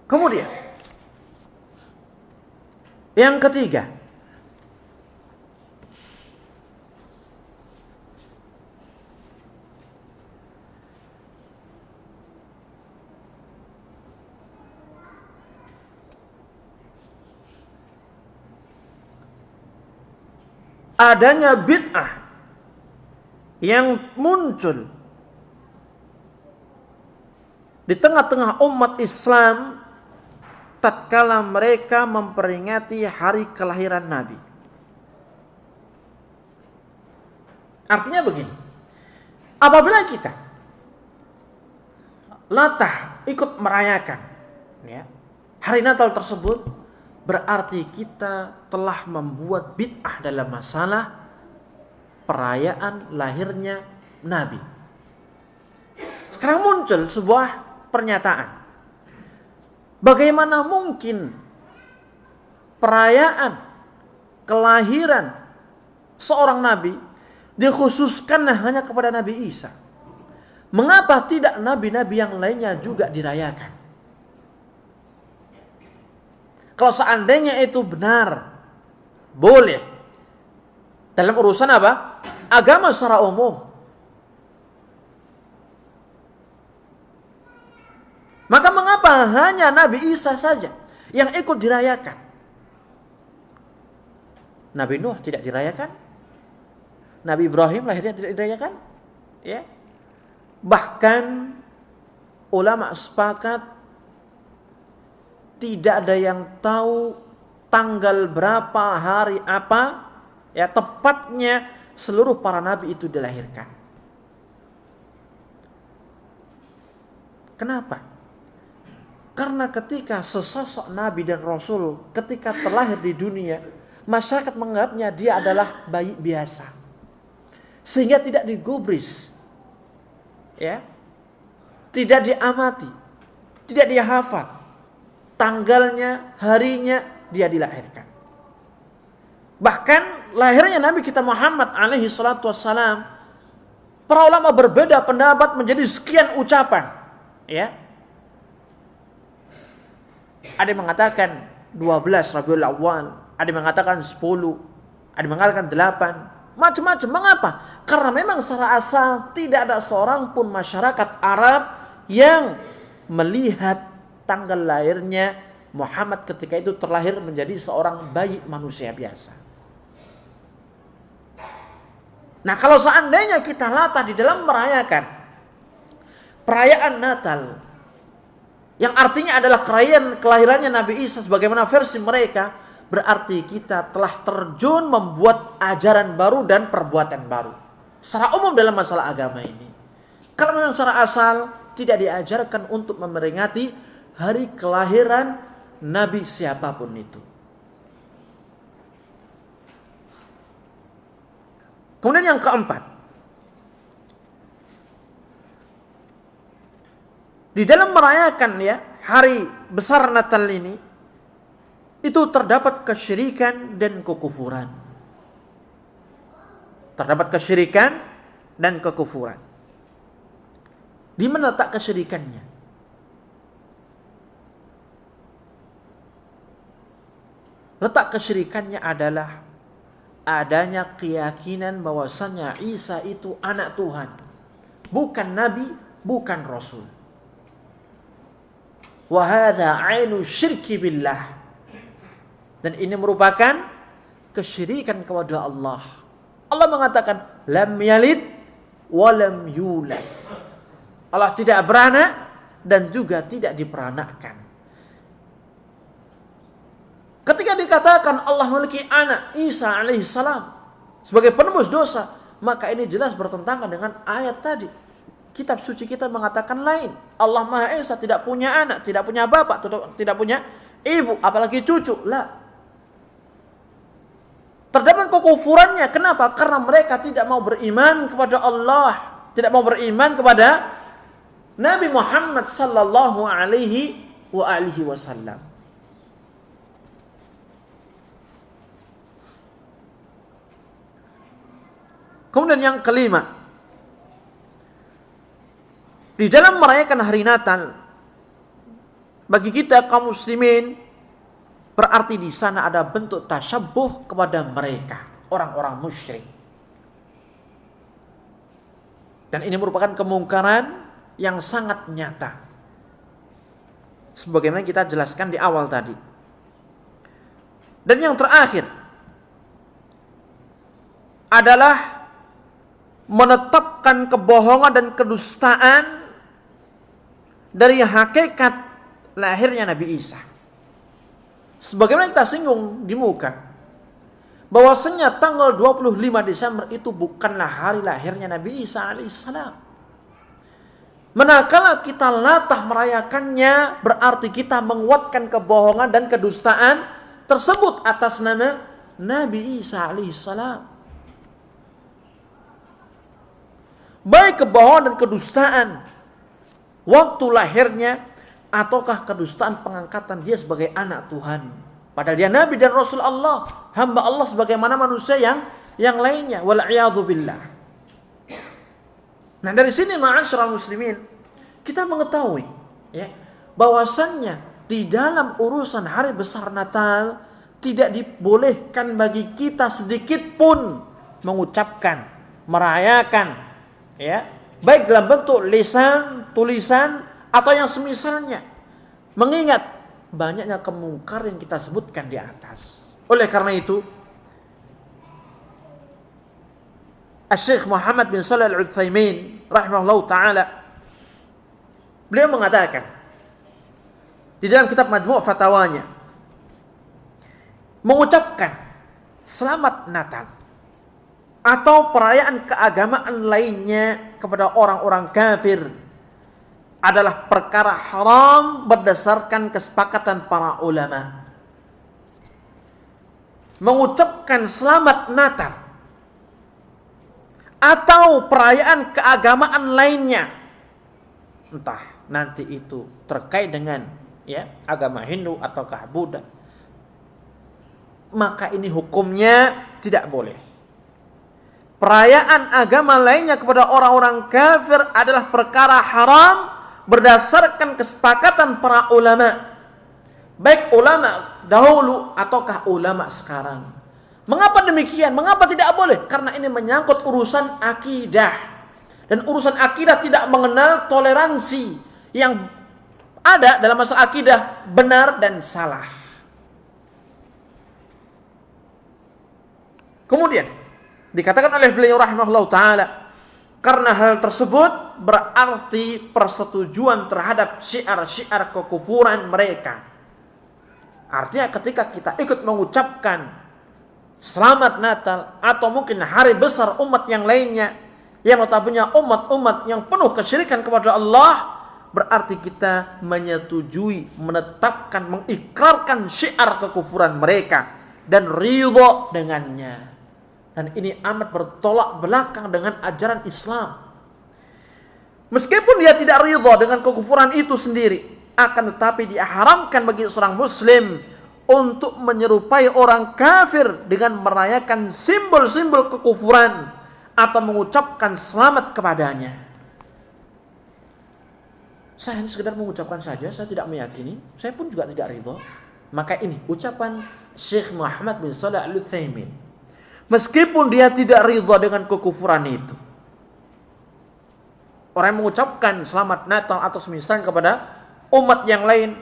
Speaker 1: Kemudian yang ketiga, adanya bid'ah yang muncul di tengah-tengah umat Islam tatkala mereka memperingati hari kelahiran Nabi. Artinya begini, apabila kita latah ikut merayakan, ya, hari Natal tersebut, berarti kita telah membuat bid'ah dalam masalah perayaan lahirnya Nabi. Sekarang muncul sebuah pernyataan. Bagaimana mungkin perayaan kelahiran seorang Nabi dikhususkan hanya kepada Nabi Isa? Mengapa tidak nabi-nabi yang lainnya juga dirayakan? Kalau seandainya itu benar, boleh. Dalam urusan apa? Agama secara umum. Maka mengapa hanya Nabi Isa saja yang ikut dirayakan? Nabi Nuh tidak dirayakan? Nabi Ibrahim lahirnya tidak dirayakan? Ya. Bahkan ulama sepakat tidak ada yang tahu tanggal berapa, hari apa, ya, tepatnya seluruh para nabi itu dilahirkan. Kenapa? Karena ketika sesosok nabi dan rasul ketika terlahir di dunia, masyarakat menganggapnya dia adalah bayi biasa, sehingga tidak digubris, ya, tidak diamati, tidak dihafal tanggalnya, harinya dia dilahirkan. Bahkan lahirnya Nabi kita Muhammad alaihi salatu wassalam, para ulama berbeda pendapat menjadi sekian ucapan, ya. Ada yang mengatakan 12 Rabiul Awal, ada yang mengatakan 10, ada yang mengatakan 8, macam-macam. Mengapa? Karena memang secara asal tidak ada seorang pun masyarakat Arab yang melihat tanggal lahirnya Muhammad ketika itu terlahir menjadi seorang bayi manusia biasa. Nah, kalau seandainya kita latah di dalam merayakan perayaan Natal, yang artinya adalah kelahirannya Nabi Isa sebagaimana versi mereka, berarti kita telah terjun membuat ajaran baru dan perbuatan baru secara umum dalam masalah agama ini. Kalau memang secara asal tidak diajarkan untuk memperingati hari kelahiran Nabi siapapun itu. Kemudian yang keempat, di dalam merayakan hari besar Natal ini, itu terdapat kesyirikan dan kekufuran. Terdapat kesyirikan dan kekufuran. Di mana letak kesyirikannya? Letak kesyirikannya adalah adanya keyakinan bahwasanya Isa itu anak Tuhan, bukan nabi, bukan rasul. Wa hadza 'ainu syirki billah. Dan ini merupakan kesyirikan kepada Allah. Allah mengatakan lam yalid wa lam yulad. Allah tidak beranak dan juga tidak diperanakkan. Ketika dikatakan Allah memiliki anak Isa alaihissalam sebagai penebus dosa, maka ini jelas bertentangan dengan ayat tadi. Kitab suci kita mengatakan lain. Allah Maha Esa tidak punya anak, tidak punya bapak, tidak punya ibu, apalagi cucu. Lah. Terdapat kekufurannya. Kenapa? Karena mereka tidak mau beriman kepada Allah, tidak mau beriman kepada Nabi Muhammad sallallahu alaihi wasallam. Kemudian yang kelima, di dalam merayakan hari Natal, bagi kita kaum muslimin, berarti di sana ada bentuk tasyabbuh kepada mereka, orang-orang musyrik. Dan ini merupakan kemungkaran yang sangat nyata. Sebagaimana kita jelaskan di awal tadi. Dan yang terakhir adalah menetapkan kebohongan dan kedustaan dari hakikat lahirnya Nabi Isa. Sebagaimana kita singgung di muka, bahwasanya tanggal 25 Desember itu bukanlah hari lahirnya Nabi Isa alaihissalam. Manakala kita latah merayakannya, berarti kita menguatkan kebohongan dan kedustaan tersebut atas nama Nabi Isa alaihissalam. Baik kebohongan dan kedustaan waktu lahirnya, ataukah kedustaan pengangkatan dia sebagai anak Tuhan, padahal dia Nabi dan Rasul Allah, hamba Allah sebagaimana manusia yang lainnya. Wal'iyadzu billah. Nah, dari sini ma'asyiral muslimin, kita mengetahui bahwasannya di dalam urusan hari besar Natal tidak dibolehkan bagi kita sedikit pun mengucapkan, merayakan, baik dalam bentuk lisan, tulisan, atau yang semisalnya, mengingat banyaknya kemungkar yang kita sebutkan di atas. Oleh karena itu, Syekh Muhammad bin Shalih Al-Utsaimin rahimahullah ta'ala, beliau mengatakan di dalam kitab Majmu' Fatawanya, mengucapkan selamat Natal atau perayaan keagamaan lainnya kepada orang-orang kafir adalah perkara haram berdasarkan kesepakatan para ulama. Mengucapkan selamat Natal atau perayaan keagamaan lainnya, entah nanti itu terkait dengan agama Hindu ataukah Buddha, maka ini hukumnya tidak boleh. Perayaan agama lainnya kepada orang-orang kafir adalah perkara haram berdasarkan kesepakatan para ulama, baik ulama dahulu ataukah ulama sekarang. Mengapa demikian? Mengapa tidak boleh? Karena ini menyangkut urusan akidah, dan urusan akidah tidak mengenal toleransi. Yang ada dalam masalah akidah benar dan salah. Kemudian dikatakan oleh beliau rahimahullah ta'ala, karena hal tersebut berarti persetujuan terhadap syiar-syiar kekufuran mereka. Artinya ketika kita ikut mengucapkan selamat Natal atau mungkin hari besar umat yang lainnya, yang notabene umat-umat yang penuh kesyirikan kepada Allah, berarti kita menyetujui, menetapkan, mengikrarkan syiar kekufuran mereka dan ridha dengannya. Dan ini amat bertolak belakang dengan ajaran Islam. Meskipun dia tidak ridha dengan kekufuran itu sendiri, akan tetapi diharamkan bagi seorang muslim untuk menyerupai orang kafir dengan merayakan simbol-simbol kekufuran atau mengucapkan selamat kepadanya. Saya hanya sekedar mengucapkan saja, saya tidak meyakini, saya pun juga tidak ridha. Maka ini ucapan Syekh Muhammad bin Shalih Al-Utsaimin. Meskipun dia tidak ridha dengan kekufuran itu, orang yang mengucapkan selamat Natal atau semisal kepada umat yang lain,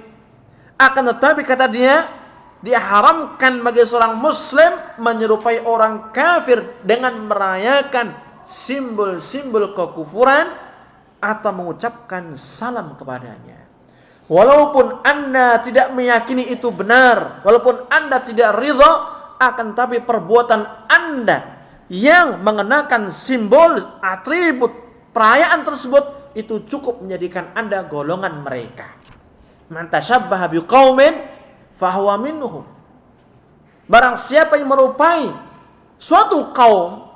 Speaker 1: akan tetapi kata dia, diharamkan bagi seorang muslim menyerupai orang kafir dengan merayakan simbol-simbol kekufuran atau mengucapkan salam kepadanya. Walaupun Anda tidak meyakini itu benar, walaupun Anda tidak ridha, akan tapi perbuatan Anda yang mengenakan simbol, atribut perayaan tersebut itu cukup menjadikan Anda golongan mereka. Man tasyabbaha biqaumin fahuwa minhum. Barang siapa yang merupai suatu kaum,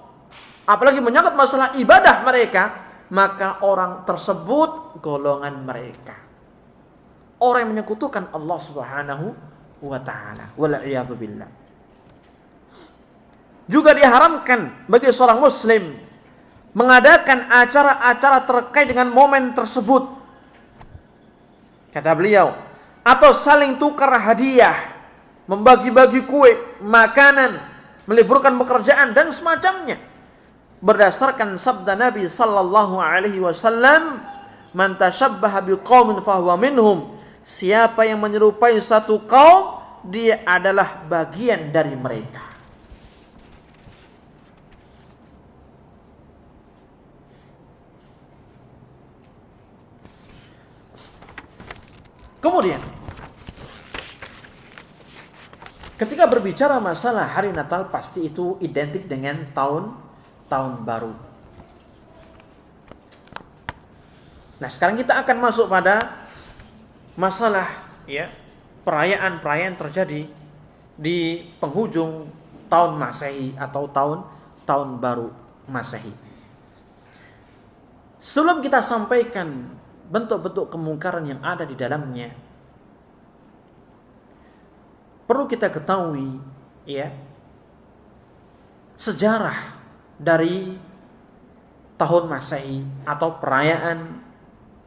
Speaker 1: apalagi menyangkut masalah ibadah mereka, maka orang tersebut golongan mereka. Orang yang menyekutukan Allah Subhanahu wa taala. Wal iyadu billah. Juga diharamkan bagi seorang muslim mengadakan acara-acara terkait dengan momen tersebut. Kata beliau, atau saling tukar hadiah, membagi-bagi kue, makanan, meliburkan pekerjaan dan semacamnya. Berdasarkan sabda Nabi sallallahu alaihi wasallam, "Man tashabbaha biqaumin fahuwa minhum." Siapa yang menyerupai satu kaum, dia adalah bagian dari mereka. Kemudian, ketika berbicara masalah hari Natal, pasti itu identik dengan tahun baru. Nah, sekarang kita akan masuk pada masalah perayaan-perayaan terjadi di penghujung tahun Masehi atau tahun baru Masehi. Sebelum kita sampaikan bentuk-bentuk kemungkaran yang ada di dalamnya, perlu kita ketahui sejarah dari tahun Masehi atau perayaan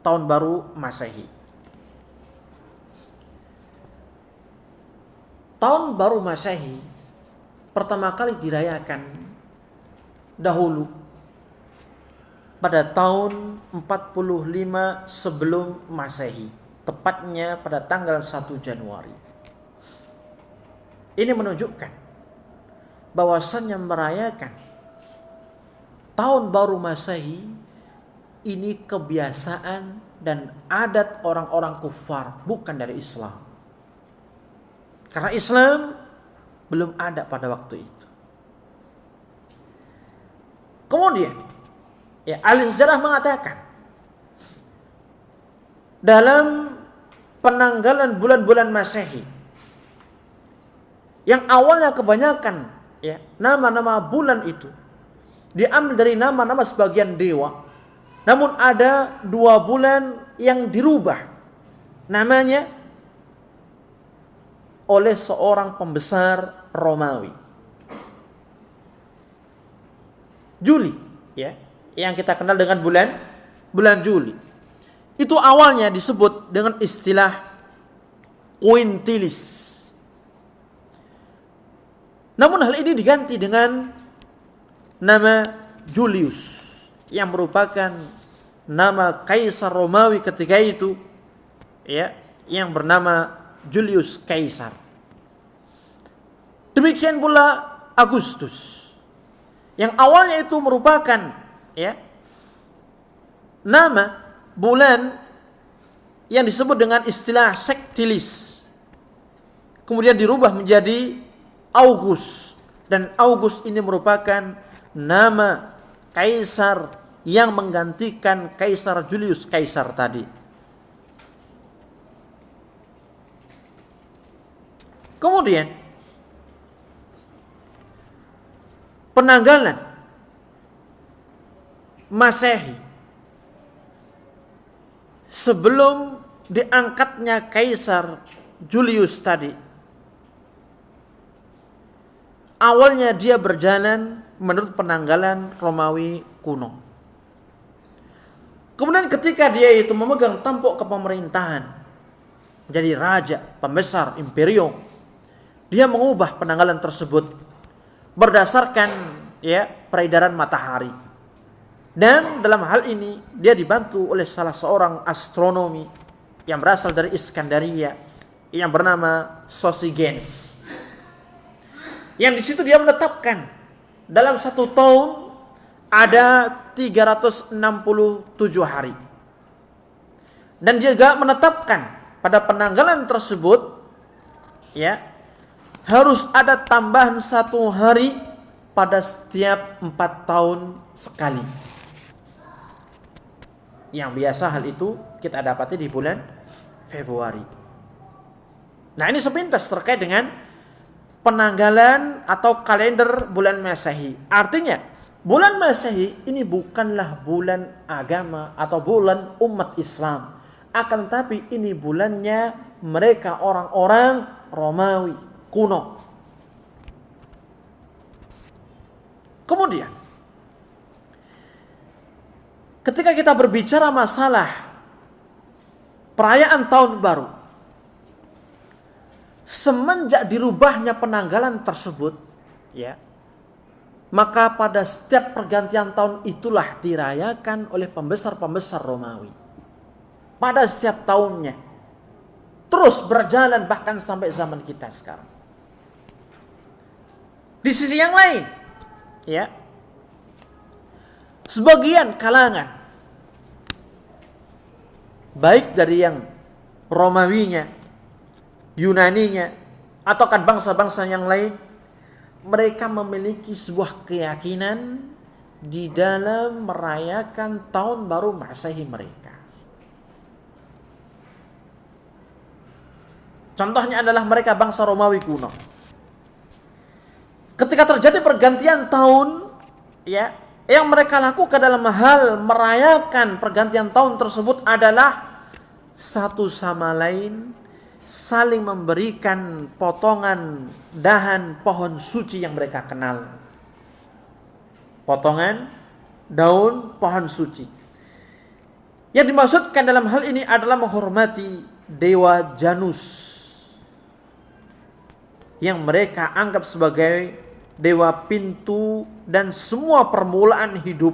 Speaker 1: tahun baru Masehi. Tahun baru Masehi pertama kali dirayakan dahulu pada tahun 45 sebelum Masehi, tepatnya pada tanggal 1 Januari. Ini menunjukkan bahwasannya merayakan tahun baru Masehi ini kebiasaan dan adat orang-orang kufar, bukan dari Islam. Karena Islam belum ada pada waktu itu. Kemudian ahli sejarah mengatakan dalam penanggalan bulan-bulan Masehi yang awalnya kebanyakan nama-nama bulan itu diambil dari nama-nama sebagian dewa, namun ada 2 bulan yang dirubah namanya oleh seorang pembesar Romawi. Juli yang kita kenal dengan bulan Juli. Itu awalnya disebut dengan istilah Quintilis. Namun hal ini diganti dengan nama Julius yang merupakan nama kaisar Romawi ketika itu yang bernama Julius Kaisar. Demikian pula Agustus yang awalnya itu merupakan nama bulan yang disebut dengan istilah Sextilis, kemudian dirubah menjadi August, dan August ini merupakan nama kaisar yang menggantikan Kaisar Julius Kaisar tadi. Kemudian penanggalan Masehi sebelum diangkatnya Kaisar Julius tadi, awalnya dia berjalan menurut penanggalan Romawi kuno. Kemudian ketika dia itu memegang tampuk kepemerintahan, menjadi raja, pembesar, imperium, dia mengubah penanggalan tersebut berdasarkan peredaran matahari. Dan dalam hal ini dia dibantu oleh salah seorang astronomi yang berasal dari Iskandaria yang bernama Sosigenes. Yang di situ dia menetapkan dalam satu tahun ada 367 hari. Dan dia juga menetapkan pada penanggalan tersebut harus ada tambahan satu hari pada setiap 4 tahun sekali. Yang biasa hal itu kita dapati di bulan Februari. Nah, ini sepintas terkait dengan penanggalan atau kalender bulan Masehi. Artinya, bulan Masehi ini bukanlah bulan agama atau bulan umat Islam. Akan tetapi ini bulannya mereka orang-orang Romawi kuno. Kemudian, ketika kita berbicara masalah perayaan tahun baru, semenjak dirubahnya penanggalan tersebut, maka pada setiap pergantian tahun itulah dirayakan oleh pembesar-pembesar Romawi. Pada setiap tahunnya. Terus berjalan bahkan sampai zaman kita sekarang. Di sisi yang lain, sebagian kalangan, baik dari yang Romawinya, Yunaninya, atau kan bangsa-bangsa yang lain, mereka memiliki sebuah keyakinan di dalam merayakan tahun baru Masehi mereka. Contohnya adalah mereka bangsa Romawi kuno. Ketika terjadi pergantian tahun, yang mereka lakukan dalam hal merayakan pergantian tahun tersebut adalah satu sama lain saling memberikan potongan dahan pohon suci yang mereka kenal. Potongan daun pohon suci. Yang dimaksudkan dalam hal ini adalah menghormati dewa Janus, yang mereka anggap sebagai dewa pintu dan semua permulaan hidup.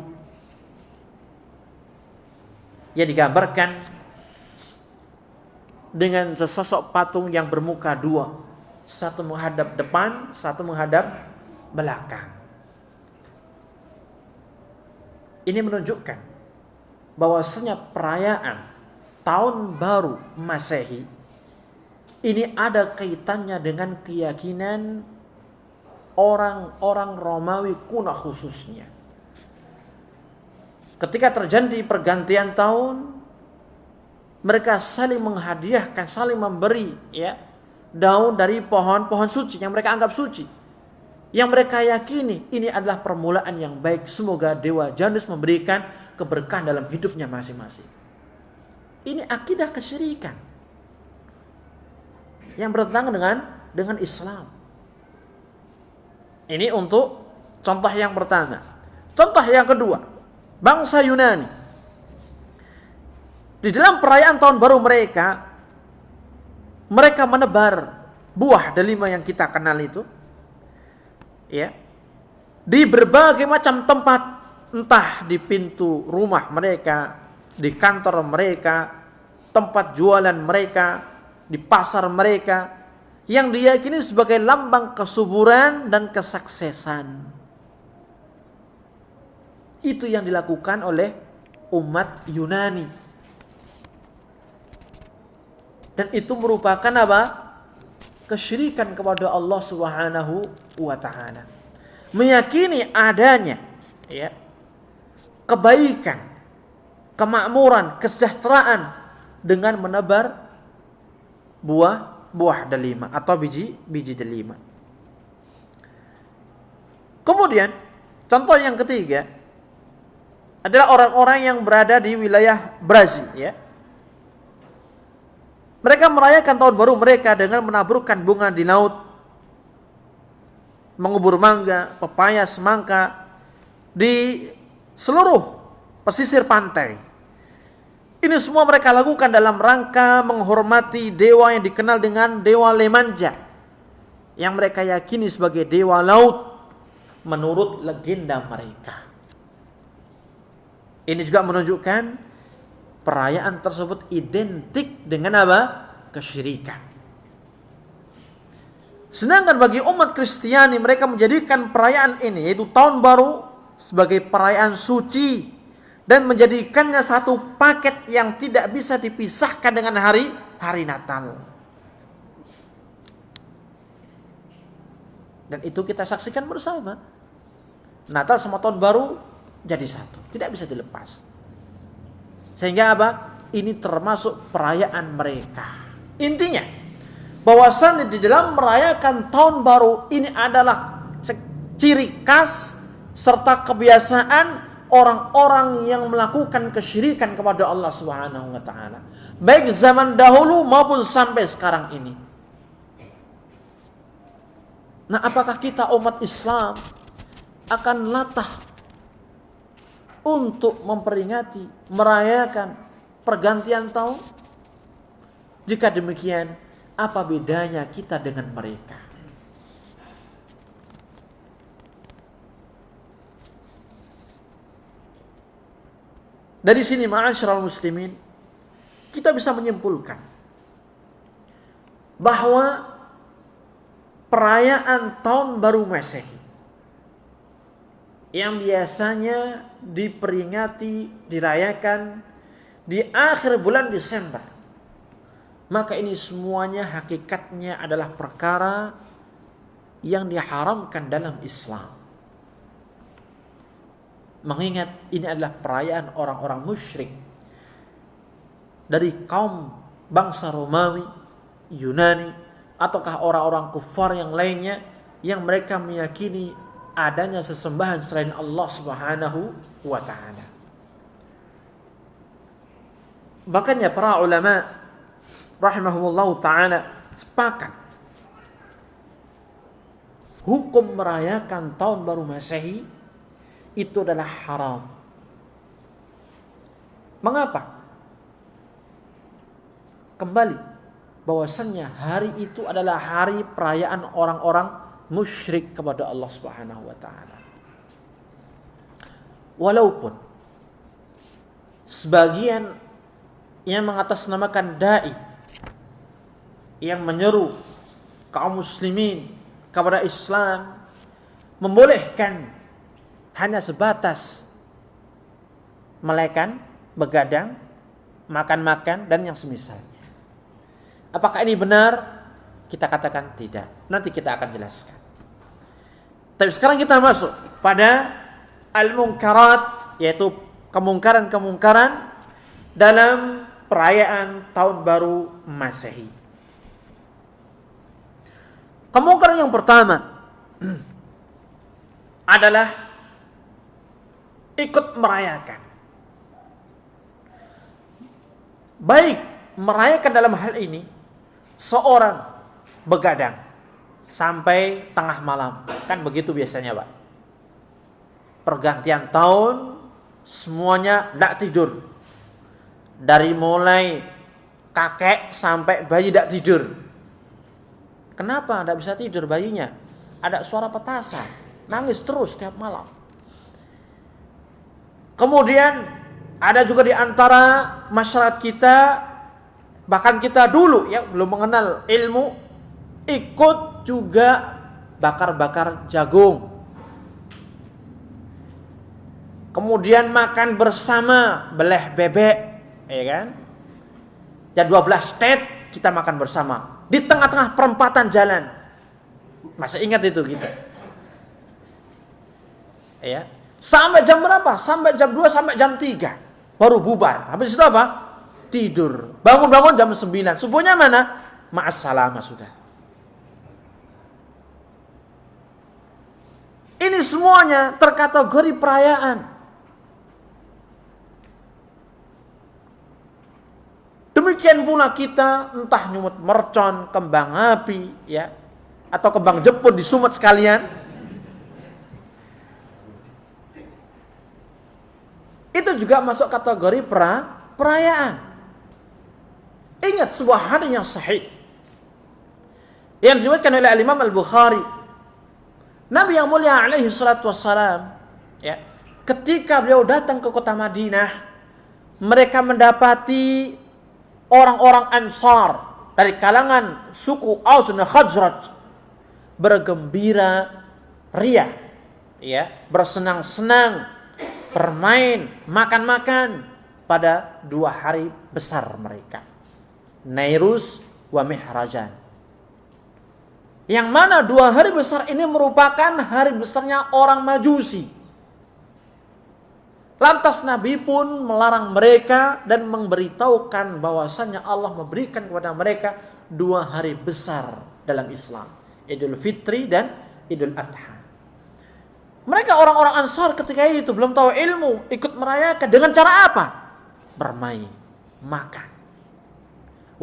Speaker 1: Yang digambarkan dengan sesosok patung yang bermuka dua. Satu menghadap depan, satu menghadap belakang. Ini menunjukkan bahwasanya perayaan tahun baru Masehi ini ada kaitannya dengan keyakinan orang-orang Romawi kuno khususnya. Ketika terjadi pergantian tahun, mereka saling menghadiahkan, saling memberi daun dari pohon-pohon suci yang mereka anggap suci. Yang mereka yakini ini adalah permulaan yang baik. Semoga dewa Janus memberikan keberkahan dalam hidupnya masing-masing. Ini akidah kesyirikan yang bertentangan dengan Islam. Ini untuk contoh yang pertama. Contoh yang kedua, bangsa Yunani. Di dalam perayaan tahun baru mereka menebar buah delima yang kita kenal itu, di berbagai macam tempat, entah di pintu rumah mereka, di kantor mereka, tempat jualan mereka, di pasar mereka, yang diyakini sebagai lambang kesuburan dan kesuksesan. Itu yang dilakukan oleh umat Yunani. Dan itu merupakan apa? Kesyirikan kepada Allah Subhanahu wa taala. Meyakini adanya kebaikan, kemakmuran, kesejahteraan dengan menebar buah buah delima atau biji delima. Kemudian contoh yang ketiga adalah orang-orang yang berada di wilayah Brazil, ya. Mereka merayakan tahun baru mereka dengan menaburkan bunga di laut, mengubur mangga, pepaya, semangka di seluruh pesisir pantai. Ini semua mereka lakukan dalam rangka menghormati dewa yang dikenal dengan Dewa Lemanja, yang mereka yakini sebagai dewa laut menurut legenda mereka. Ini juga menunjukkan perayaan tersebut identik dengan apa? Kesyirikan. Sedangkan bagi umat Kristiani, mereka menjadikan perayaan ini, yaitu tahun baru, sebagai perayaan suci dan menjadikannya satu paket yang tidak bisa dipisahkan dengan hari Natal. Dan itu kita saksikan bersama. Natal sama tahun baru jadi satu, tidak bisa dilepas. Sehingga apa? Ini termasuk perayaan mereka. Intinya, bahwasannya di dalam merayakan tahun baru ini adalah ciri khas serta kebiasaan orang-orang yang melakukan kesyirikan kepada Allah Subhanahu wa taala. Baik zaman dahulu maupun sampai sekarang ini. Nah, apakah kita umat Islam akan latah untuk memperingati, merayakan pergantian tahun? Jika demikian, apa bedanya kita dengan mereka? Dari sini, ma'asyiral muslimin, kita bisa menyimpulkan bahwa perayaan tahun baru Masehi yang biasanya diperingati, dirayakan di akhir bulan Desember, maka ini semuanya hakikatnya adalah perkara yang diharamkan dalam Islam. Mengingat ini adalah perayaan orang-orang musyrik dari kaum bangsa Romawi, Yunani, ataukah orang-orang kufar yang lainnya yang mereka meyakini adanya sesembahan selain Allah Subhanahu wa taala. Makanya para ulama rahimahumullah taala sepakat hukum merayakan tahun baru Masehi itu adalah haram. Mengapa? Kembali bahwasannya hari itu adalah hari perayaan orang-orang musyrik kepada Allah Subhanahu wa taala. Walaupun sebagian yang mengatasnamakan dai yang menyeru kaum muslimin kepada Islam membolehkan hanya sebatas melekan, begadang, makan-makan dan yang semisalnya. Apakah ini benar? Kita katakan tidak. Nanti kita akan jelaskan. Tapi sekarang kita masuk pada al-munkarat, yaitu kemungkaran-kemungkaran dalam perayaan tahun baru Masehi. Kemungkaran yang pertama adalah ikut merayakan. Baik merayakan dalam hal ini seorang begadang sampai tengah malam, kan begitu biasanya, Pak. Pergantian tahun semuanya tidak tidur. Dari mulai kakek sampai bayi tidak tidur. Kenapa tidak bisa tidur bayinya? Ada suara petasan, nangis terus setiap malam. Kemudian ada juga di antara masyarakat kita, bahkan kita dulu ya belum mengenal ilmu, ikut juga bakar-bakar jagung. Kemudian makan bersama beleh bebek, ya kan? Ya 12 tet kita makan bersama di tengah-tengah perempatan jalan. Masih ingat itu kita? Ya. Sampai jam berapa? Sampai jam 2 sampai jam 3 baru bubar. Habis itu apa? Tidur. Bangun-bangun jam 9. Subuhnya mana? ma'assalamah sudah. Ini semuanya terkategori perayaan. Demikian pula kita entah nyumut mercon, kembang api, ya, atau kembang jepun disumut sekalian. Itu juga masuk kategori perayaan. Ingat sebuah hadis yang sahih yang diriwayatkan oleh Imam Al-Bukhari. Nabi yang mulia alaihi salatu wassalam, ya, ketika beliau datang ke kota Madinah, mereka mendapati orang-orang Ansar dari kalangan suku Aus dan Khazraj bergembira ria, ya, bersenang-senang, bermain, makan-makan pada 2 hari besar mereka, Nairuz wa Mihrajan. Yang mana 2 hari besar ini merupakan hari besarnya orang Majusi. Lantas Nabi pun melarang mereka dan memberitahukan bahwasannya Allah memberikan kepada mereka 2 hari besar dalam Islam, Idul Fitri dan Idul Adha. Mereka orang-orang Ansar ketika itu belum tahu ilmu, ikut merayakan dengan cara apa? Bermain, makan.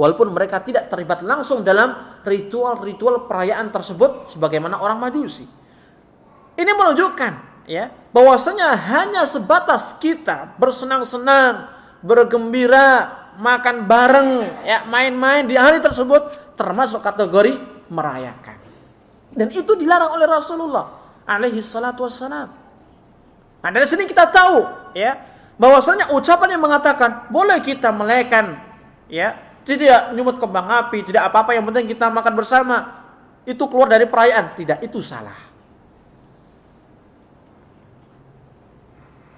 Speaker 1: Walaupun mereka tidak terlibat langsung dalam ritual-ritual perayaan tersebut sebagaimana orang Majusi. Ini menunjukkan, ya, bahwasanya hanya sebatas kita bersenang-senang, bergembira, makan bareng, ya, main-main di hari tersebut termasuk kategori merayakan. Dan itu dilarang oleh Rasulullah alaihi salatu wassalam. Nah, dari sini kita tahu, ya, bahwasanya ucapan yang mengatakan boleh kita merayakan, ya, tidak nyumut kembang api, tidak apa-apa, yang penting kita makan bersama, itu keluar dari perayaan. Tidak, itu salah.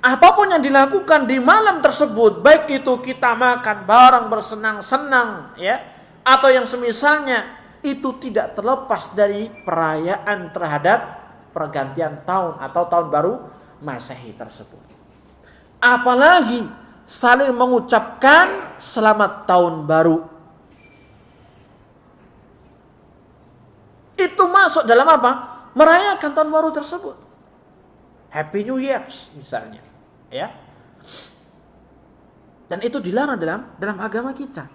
Speaker 1: Apapun yang dilakukan di malam tersebut, baik itu kita makan bareng bersenang-senang, ya, atau yang semisalnya, itu tidak terlepas dari perayaan terhadap pergantian tahun atau tahun baru Masehi tersebut. Apalagi saling mengucapkan selamat tahun baru. Itu masuk dalam apa? Merayakan tahun baru tersebut. Happy New Year misalnya, ya. Dan itu dilarang dalam agama kita.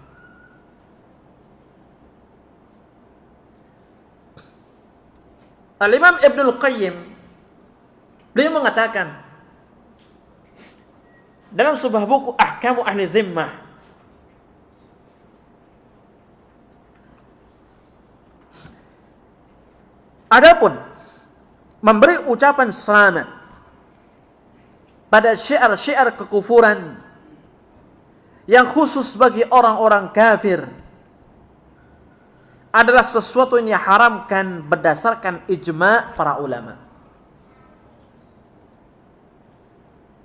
Speaker 1: Al-Imam Ibnul Qayyim beliau mengatakan dalam sebuah buku Ahkamu Ahli Zimmah, adapun memberi ucapan selamat pada syiar-syiar kekufuran yang khusus bagi orang-orang kafir adalah sesuatu yang diharamkan berdasarkan ijma' para ulama.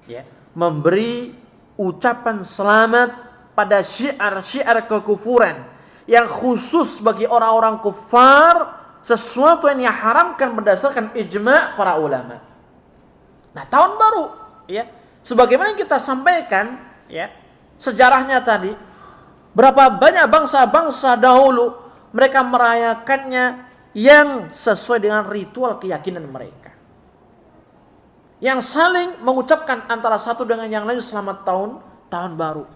Speaker 1: Ya, memberi ucapan selamat pada syiar-syiar kekufuran yang khusus bagi orang-orang kufar, sesuatu yang diharamkan berdasarkan ijma' para ulama. Nah, tahun baru, ya, sebagaimana yang kita sampaikan, ya, sejarahnya tadi, berapa banyak bangsa-bangsa dahulu mereka merayakannya yang sesuai dengan ritual keyakinan mereka, yang saling mengucapkan antara satu dengan yang lain selamat tahun baru.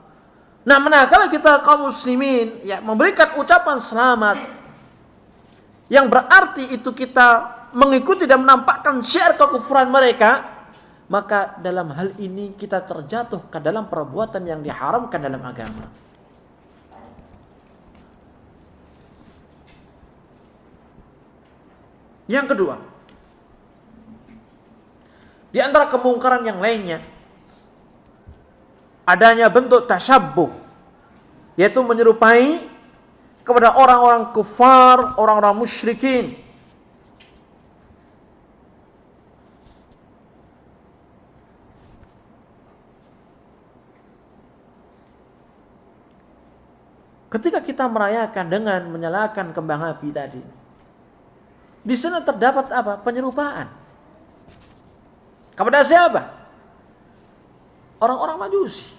Speaker 1: Nah, manakala kita kaum muslimin, ya, memberikan ucapan selamat yang berarti itu kita mengikuti dan menampakkan syiar kekufuran mereka, maka dalam hal ini kita terjatuh ke dalam perbuatan yang diharamkan dalam agama. Yang kedua, di antara kemungkaran yang lainnya, adanya bentuk tasyabbuh, yaitu menyerupai kepada orang-orang kufar, orang-orang musyrikin. Ketika kita merayakan dengan menyalakan kembang api tadi, di sana terdapat apa? Penyerupaan. Kepada siapa? Orang-orang Majusi.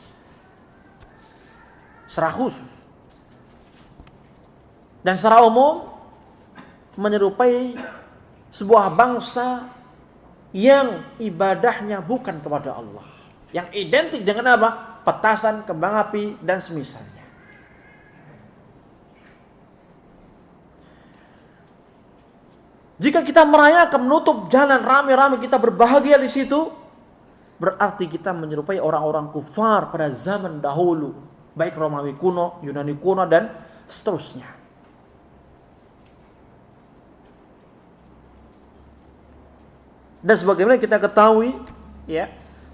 Speaker 1: Secara khusus. Dan secara umum menyerupai sebuah bangsa yang ibadahnya bukan kepada Allah, yang identik dengan apa? Petasan, kembang api, dan semisalnya. Jika kita merayakan, menutup jalan rame-rame, kita berbahagia di situ, berarti kita menyerupai orang-orang kufar pada zaman dahulu, baik Romawi kuno, Yunani kuno, dan seterusnya. Dan sebagaimana kita ketahui, ya,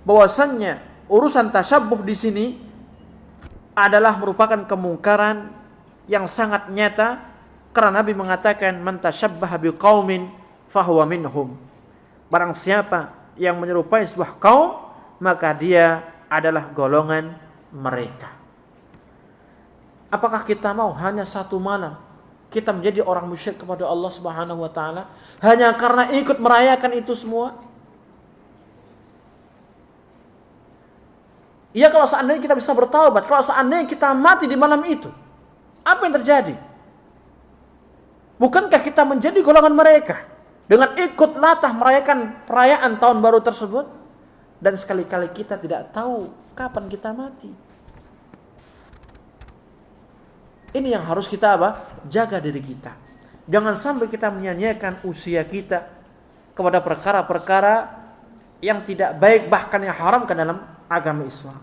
Speaker 1: bahwasannya urusan tasyabbuh di sini adalah merupakan kemungkaran yang sangat nyata, karena Nabi mengatakan man tasyabbaha biqaumin fahuwa minhum. Barang siapa yang menyerupai sebuah kaum, maka dia adalah golongan mereka. Apakah kita mau hanya satu malam kita menjadi orang musyrik kepada Allah Subhanahu wa taala hanya karena ikut merayakan itu semua? Ya, kalau seandainya kita bisa bertaubat, kalau seandainya kita mati di malam itu, apa yang terjadi? Bukankah kita menjadi golongan mereka dengan ikut latah merayakan perayaan tahun baru tersebut, dan sekali-kali kita tidak tahu kapan kita mati? Ini yang harus kita jaga diri kita. Jangan sampai kita menyanyiakan usia kita kepada perkara-perkara yang tidak baik, bahkan yang haram ke dalam agama Islam.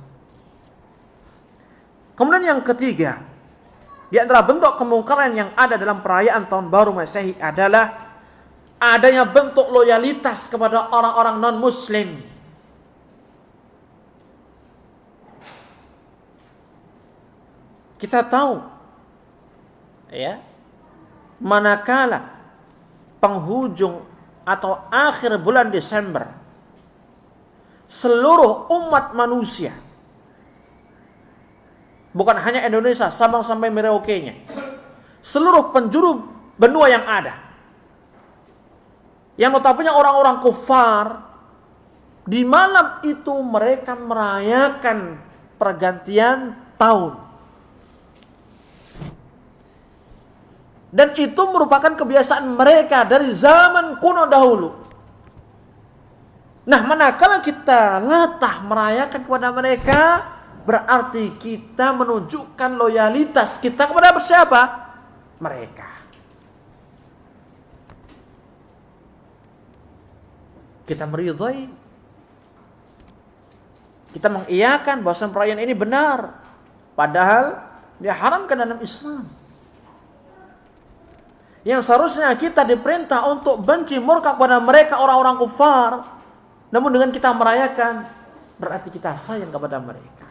Speaker 1: Kemudian yang ketiga, di antara bentuk kemungkaran yang ada dalam perayaan tahun baru Masehi adalah adanya bentuk loyalitas kepada orang-orang non-muslim. Kita tahu, ya, manakala penghujung atau akhir bulan Desember, seluruh umat manusia, bukan hanya Indonesia, Sabang sampai Merauke-nya, seluruh penjuru benua yang ada, yang notabene orang-orang kufar, di malam itu mereka merayakan pergantian tahun. Dan itu merupakan kebiasaan mereka dari zaman kuno dahulu. Nah, manakala kita latah merayakan kepada mereka, berarti kita menunjukkan loyalitas kita kepada siapa? Mereka. Kita meridhai, kita mengiyakan bahwa perayaan ini benar, padahal diharamkan dalam Islam. Yang seharusnya kita diperintah untuk benci, murka kepada mereka, orang-orang kufar, namun dengan kita merayakan, berarti kita sayang kepada mereka.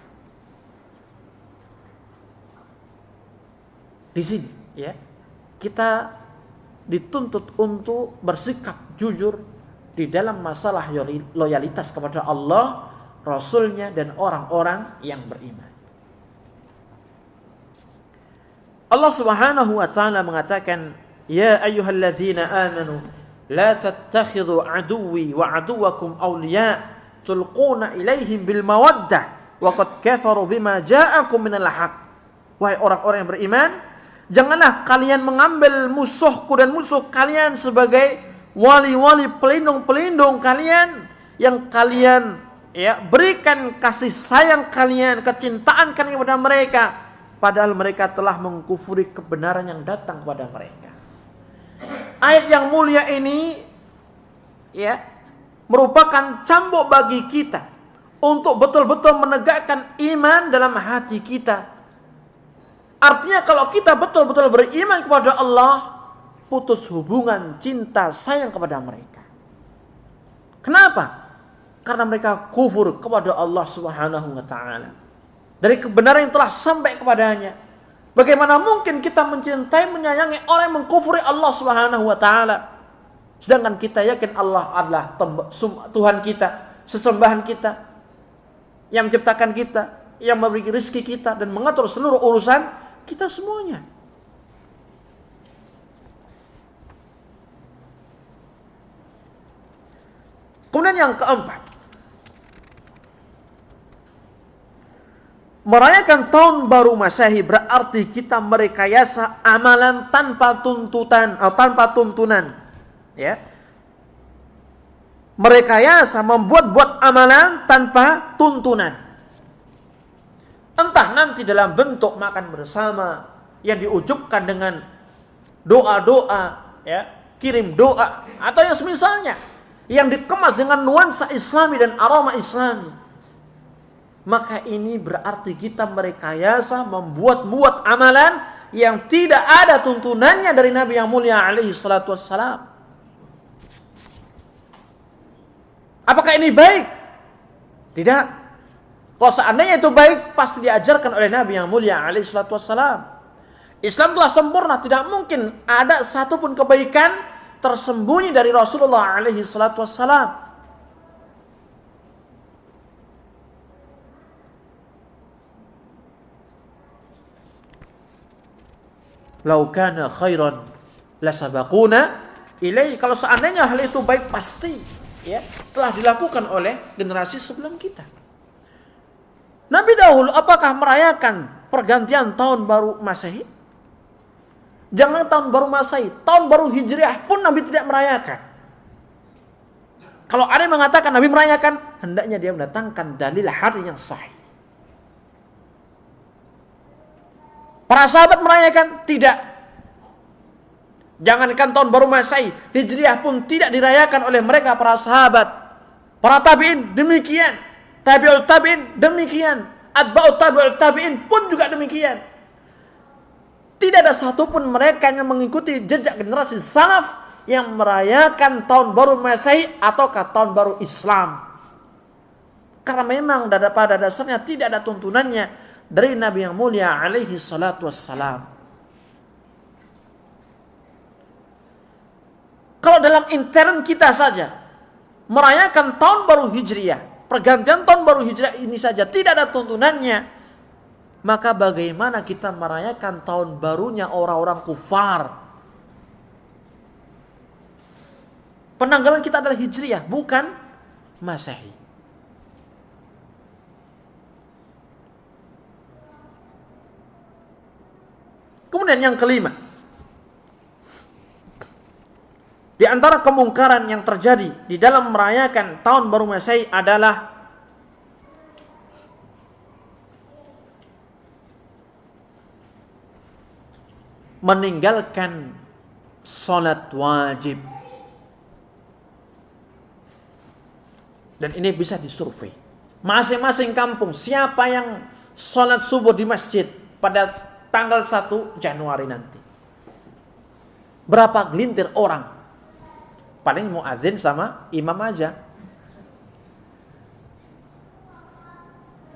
Speaker 1: Di sini, ya, kita dituntut untuk bersikap jujur di dalam masalah loyalitas kepada Allah, Rasulnya, dan orang-orang yang beriman. Allah Subhanahu wa ta'ala mengatakan, ya ayyuhalladzina amanu la tattakhidhu aduwwi wa aduwwakum awliya tulquna ilaihim bil mawaddah wa qad kafaru bima ja'akum minal haqq. Wahai orang-orang yang beriman, janganlah kalian mengambil musuhku dan musuh kalian sebagai wali-wali, pelindung-pelindung kalian yang kalian, ya, berikan kasih sayang kalian, kecintaan kalian kepada mereka, padahal mereka telah mengkufuri kebenaran yang datang kepada mereka. Ayat yang mulia ini, ya, merupakan cambuk bagi kita untuk betul-betul menegakkan iman dalam hati kita. Artinya kalau kita betul-betul beriman kepada Allah, putus hubungan cinta sayang kepada mereka. Kenapa? Karena mereka kufur kepada Allah Subhanahu wa ta'ala, dari kebenaran yang telah sampai kepadanya. Bagaimana mungkin kita mencintai, menyayangi orang yang mengkufuri Allah Subhanahu wa ta'ala, sedangkan kita yakin Allah adalah Tuhan kita, sesembahan kita, yang menciptakan kita, yang memberi rezeki kita, dan mengatur seluruh urusan kita semuanya. Kemudian yang keempat, Merayakan tahun baru Masehi berarti kita merekayasa amalan tanpa tuntutan atau tanpa tuntunan. Ya. Merekayasa membuat-buat amalan tanpa tuntunan. Entah nanti dalam bentuk makan bersama yang diujubkan dengan doa-doa, ya, kirim doa atau yang semisalnya yang dikemas dengan nuansa Islami dan aroma Islami. Maka ini berarti kita merekayasa membuat-buat amalan yang tidak ada tuntunannya dari Nabi yang mulia alaihi salatu wassalam. Apakah ini baik? Tidak. Kalau seandainya itu baik, pasti diajarkan oleh Nabi yang mulia alaihi salatu wassalam. Islam telah sempurna, tidak mungkin ada satupun kebaikan tersembunyi dari Rasulullah alaihi salatu wassalam. Lau kana khairan lasabaquna ilaihi. Kalau seandainya hal itu baik, pasti ya telah dilakukan oleh generasi sebelum kita. Nabi dahulu apakah merayakan pergantian tahun baru Masehi? Jangan tahun baru Masehi, tahun baru Hijriah pun Nabi tidak merayakan. Kalau ada yang mengatakan Nabi merayakan, hendaknya dia mendatangkan dalil hari yang sahih. Para sahabat merayakan? Tidak. Jangankan tahun baru Masehi, Hijriah pun tidak dirayakan oleh mereka para sahabat. Para tabi'in demikian, tabi'ut tabi'in demikian, atba'ut tabi'ut tabi'in pun juga demikian. Tidak ada satupun mereka yang mengikuti jejak generasi salaf yang merayakan tahun baru Masehi ataukah tahun baru Islam. Karena memang pada dasarnya tidak ada tuntunannya dari Nabi yang mulia alaihi salatu wassalam. Kalau dalam intern kita saja merayakan tahun baru Hijriah, pergantian tahun baru Hijriah ini saja tidak ada tuntunannya, maka bagaimana kita merayakan tahun barunya orang-orang kufar? Penanggalan kita adalah Hijriah, bukan Masehi. Kemudian yang kelima, di antara kemungkaran yang terjadi di dalam merayakan tahun baru Masehi adalah meninggalkan salat wajib. Dan ini bisa disurvei. Masing-masing kampung, siapa yang salat subuh di masjid pada tanggal 1 Januari nanti? Berapa gelintir orang? Paling muadzin sama imam aja.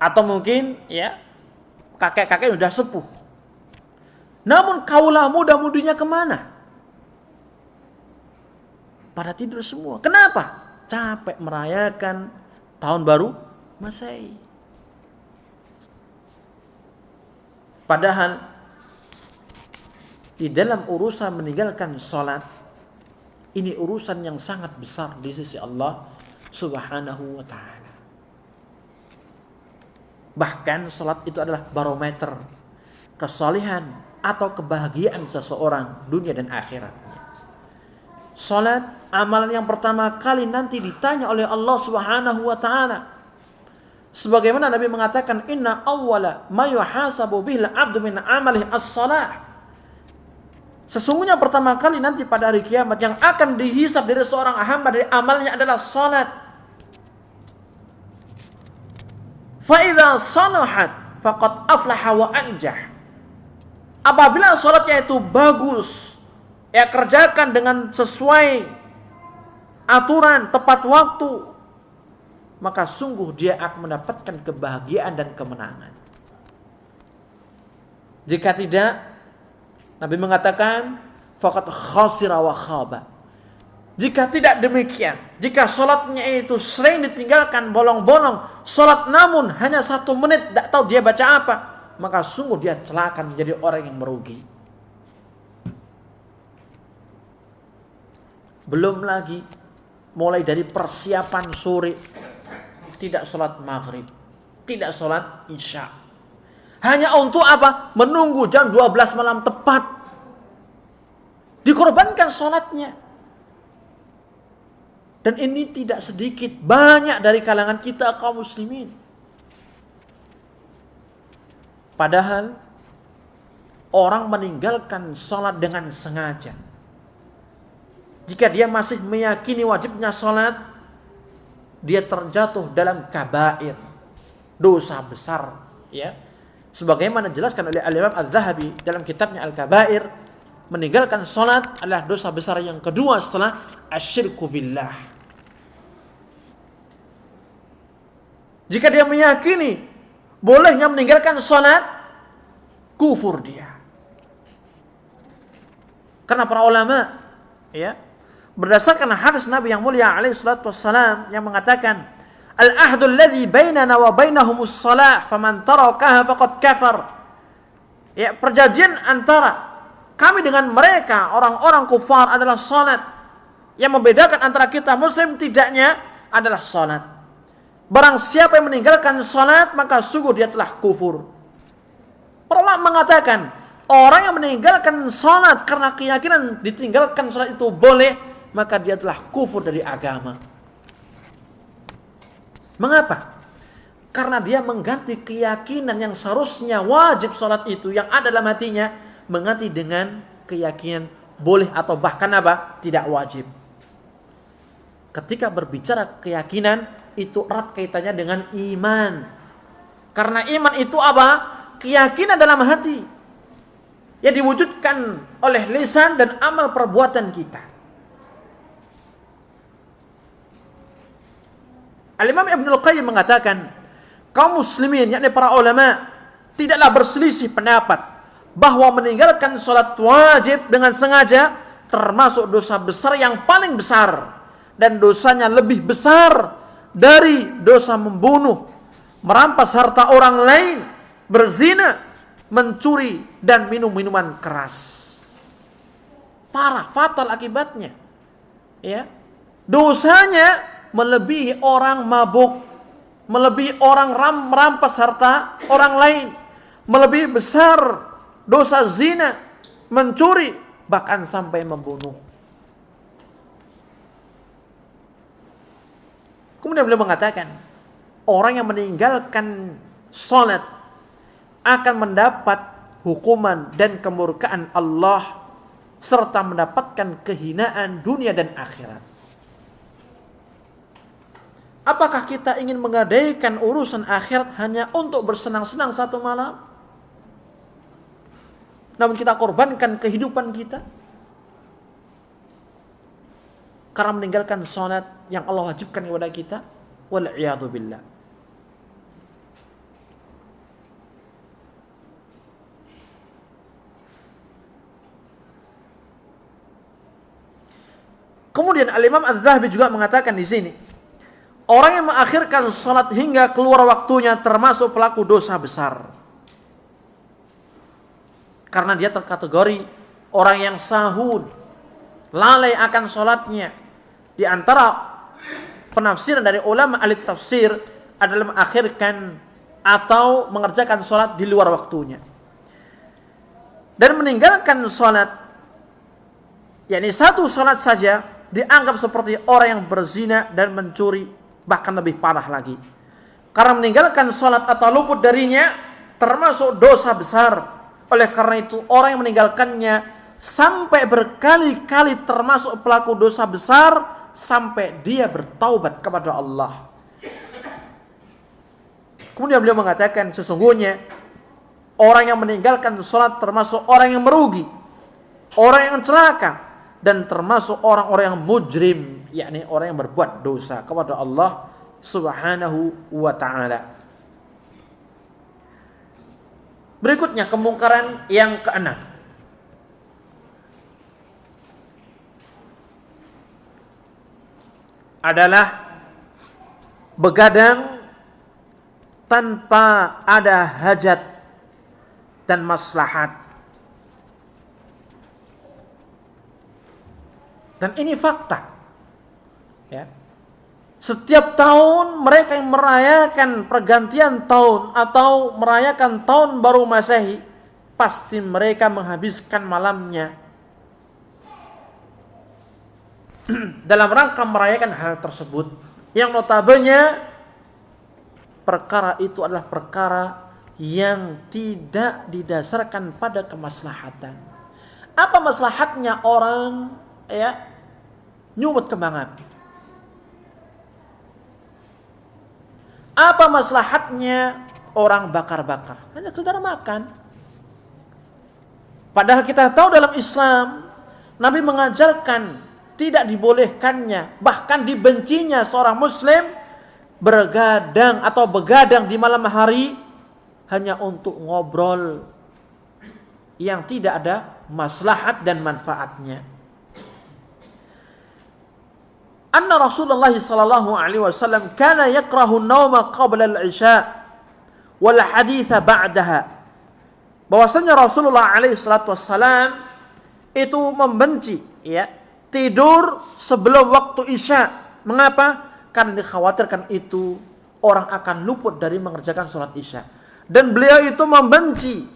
Speaker 1: Atau mungkin ya kakek-kakek sudah sepuh. Namun kaulah muda-mudinya kemana? Pada tidur semua. Kenapa? Capek merayakan tahun baru Masehi. Padahal di dalam urusan meninggalkan salat, ini urusan yang sangat besar di sisi Allah Subhanahu wa ta'ala. Bahkan salat itu adalah barometer kesalehan atau kebahagiaan seseorang dunia dan akhiratnya. Salat amalan yang pertama kali nanti ditanya oleh Allah Subhanahu wa ta'ala. Sebagaimana Nabi mengatakan, inna awwala ma yuhasabu bihil abdu min amalihi as-salah. Sesungguhnya pertama kali nanti pada hari kiamat yang akan dihisab dari seorang hamba dari amalnya adalah salat. Fa idza salahat faqad aflaha wa anjah. Apabila salatnya itu bagus, ya kerjakan dengan sesuai aturan, tepat waktu, maka sungguh dia akan mendapatkan kebahagiaan dan kemenangan. Jika tidak, Nabi mengatakan faqad khasira wa khaba. Jika tidak demikian, jika salatnya itu sering ditinggalkan bolong-bolong, salat namun hanya 1 menit tidak tahu dia baca apa, maka sungguh dia celaka, menjadi orang yang merugi. Belum lagi mulai dari persiapan sore, tidak sholat maghrib, tidak sholat isya, Hanya untuk apa? Menunggu jam 12 malam tepat. Dikorbankan sholatnya. Dan ini tidak sedikit, banyak dari kalangan kita kaum muslimin. Padahal orang meninggalkan sholat dengan sengaja. Jika dia masih meyakini wajibnya sholat, dia terjatuh dalam kabair, dosa besar. Ya, sebagaimana dijelaskan oleh Al-Imam Az-Zahabi dalam kitabnya Al-Kabair, meninggalkan sholat adalah dosa besar yang kedua setelah asyirku billah. Jika dia meyakini bolehnya meninggalkan sholat, kufur dia. Karena para ulama, ya, berdasarkan hadis Nabi yang mulia alaihi salatu wassalam yang mengatakan, al-ahdu alladhi bainana wa bainahumus shalah faman tarakaha faqad kafar. Ya, perjanjian antara kami dengan mereka orang-orang kufar adalah salat. Yang membedakan antara kita muslim tidaknya adalah salat. Barang siapa yang meninggalkan salat maka sungguh dia telah kufur. Para ulama mengatakan orang yang meninggalkan salat karena keyakinan ditinggalkan salat itu boleh, maka dia telah kufur dari agama. Mengapa? Karena dia mengganti keyakinan yang seharusnya wajib salat itu yang ada dalam hatinya, mengganti dengan keyakinan boleh atau bahkan apa? Tidak wajib. Ketika berbicara keyakinan, itu erat kaitannya dengan iman. Karena iman itu apa? Keyakinan dalam hati yang diwujudkan oleh lisan dan amal perbuatan kita. Al-Imam Ibnul Qayyim mengatakan, kaum muslimin, yakni para ulama, tidaklah berselisih pendapat bahwa meninggalkan sholat wajib dengan sengaja termasuk dosa besar yang paling besar, dan dosanya lebih besar dari dosa membunuh, merampas harta orang lain, berzina, mencuri, dan minum minuman keras. Parah, fatal akibatnya. Ya, dosanya melebihi orang mabuk, melebihi orang merampas harta orang lain, melebihi besar dosa zina, mencuri, bahkan sampai membunuh. Kemudian beliau mengatakan, orang yang meninggalkan salat akan mendapat hukuman dan kemurkaan Allah serta mendapatkan kehinaan dunia dan akhirat. Apakah kita ingin menggadaikan urusan akhirat hanya untuk bersenang-senang satu malam? Namun kita korbankan kehidupan kita karena meninggalkan salat yang Allah wajibkan kepada kita. Wal'iyadzu billah. Kemudian Al-Imam Az-Zahabi juga mengatakan di sini, orang yang mengakhirkan salat hingga keluar waktunya termasuk pelaku dosa besar. Karena dia terkategori orang yang sahun, lalai akan salatnya. Di antara penafsiran dari ulama ahli tafsir adalah mengakhirkan atau mengerjakan salat di luar waktunya. Dan meninggalkan salat, yakni satu salat saja, dianggap seperti orang yang berzina dan mencuri, bahkan lebih parah lagi. Karena meninggalkan salat atau luput darinya termasuk dosa besar. Oleh karena itu orang yang meninggalkannya sampai berkali-kali termasuk pelaku dosa besar sampai dia bertaubat kepada Allah. Kemudian beliau mengatakan, sesungguhnya orang yang meninggalkan salat termasuk orang yang merugi, orang yang celaka, dan termasuk orang-orang yang mujrim, yakni orang yang berbuat dosa kepada Allah Subhanahu wa ta'ala. Berikutnya kemungkaran yang keenam. Adalah begadang tanpa ada hajat dan maslahat. Dan ini fakta. Ya. Setiap tahun mereka yang merayakan pergantian tahun atau merayakan tahun baru Masehi, pasti mereka menghabiskan malamnya dalam rangka merayakan hal tersebut. Yang notabene perkara itu adalah perkara yang tidak didasarkan pada kemaslahatan. Apa maslahatnya orang nyumut kembang api? Apa maslahatnya orang bakar-bakar? Hanya sekedar makan. Padahal kita tahu dalam Islam, Nabi mengajarkan tidak dibolehkannya, bahkan dibencinya seorang muslim bergadang atau begadang di malam hari hanya untuk ngobrol yang tidak ada maslahat dan manfaatnya. Anna Rasulullah sallallahu alaihi wasallam kana yakrahu an-nauma qabla al-isya wal haditha ba'daha. Bahwasanya Rasulullah alaihi salatu wasallam itu membenci tidur sebelum waktu isya. Mengapa? Karena dikhawatirkan itu orang akan luput dari mengerjakan sholat isya. Dan beliau itu membenci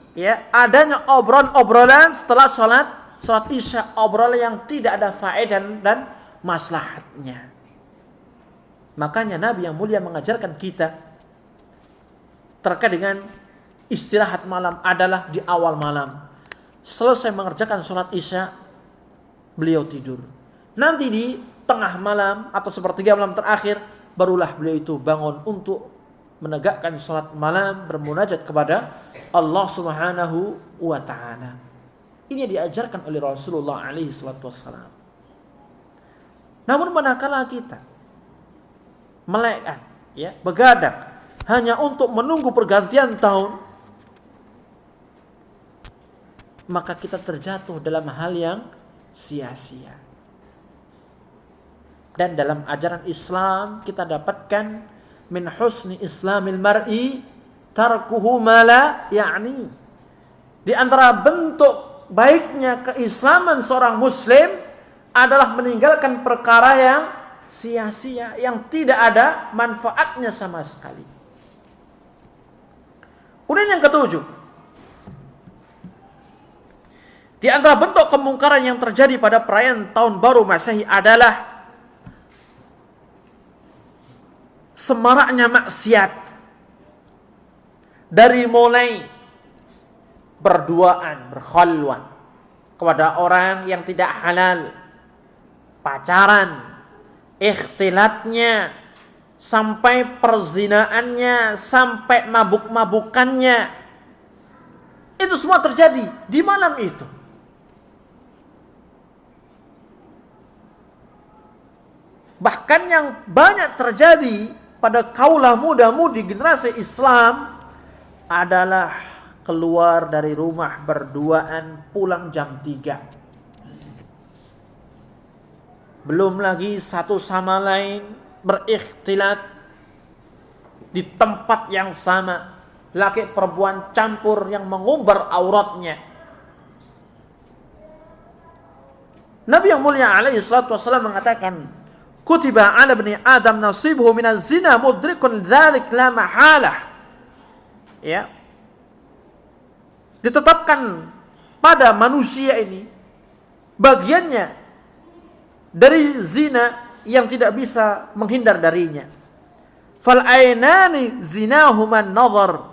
Speaker 1: adanya obrolan setelah sholat isya, obrolan yang tidak ada faedah dan maslahatnya. Makanya Nabi yang mulia mengajarkan kita terkait dengan istirahat malam adalah di awal malam. Selesai mengerjakan sholat isya, beliau tidur. Nanti di tengah malam atau sepertiga malam terakhir, barulah beliau itu bangun untuk menegakkan sholat malam, bermunajat kepada Allah Subhanahu wa ta'ala. Ini yang diajarkan oleh Rasulullah alaihi salatu wassalam. Namun manakala kita melekkan, begadang hanya untuk menunggu pergantian tahun, maka kita terjatuh dalam hal yang sia-sia. Dan dalam ajaran Islam kita dapatkan min husni islamil mar'i tarkuhu ma la ya'ni. Di antara bentuk baiknya keislaman seorang muslim adalah meninggalkan perkara yang sia-sia, yang tidak ada manfaatnya sama sekali. Kemudian yang ketujuh, di antara bentuk kemungkaran yang terjadi pada perayaan tahun baru Masehi adalah semaraknya maksiat. Dari mulai berduaan, berkhalwat kepada orang yang tidak halal, pacaran, ikhtilatnya, sampai perzinaannya, sampai mabuk-mabukannya. Itu semua terjadi di malam itu. Bahkan yang banyak terjadi pada kaulah muda-mudi generasi Islam adalah keluar dari rumah berduaan, pulang jam 3. Belum lagi satu sama lain berikhtilat di tempat yang sama, laki perempuan campur yang mengumbar auratnya. Nabi yang mulia alaihi salatu wasallam mengatakan, kutiba ala bani Adam nasibuhu minaz zina mudrikun dzalik la mahalah. Ditetapkan pada manusia ini bagiannya dari zina yang tidak bisa menghindar darinya. Fal ainani zinahuman nazar.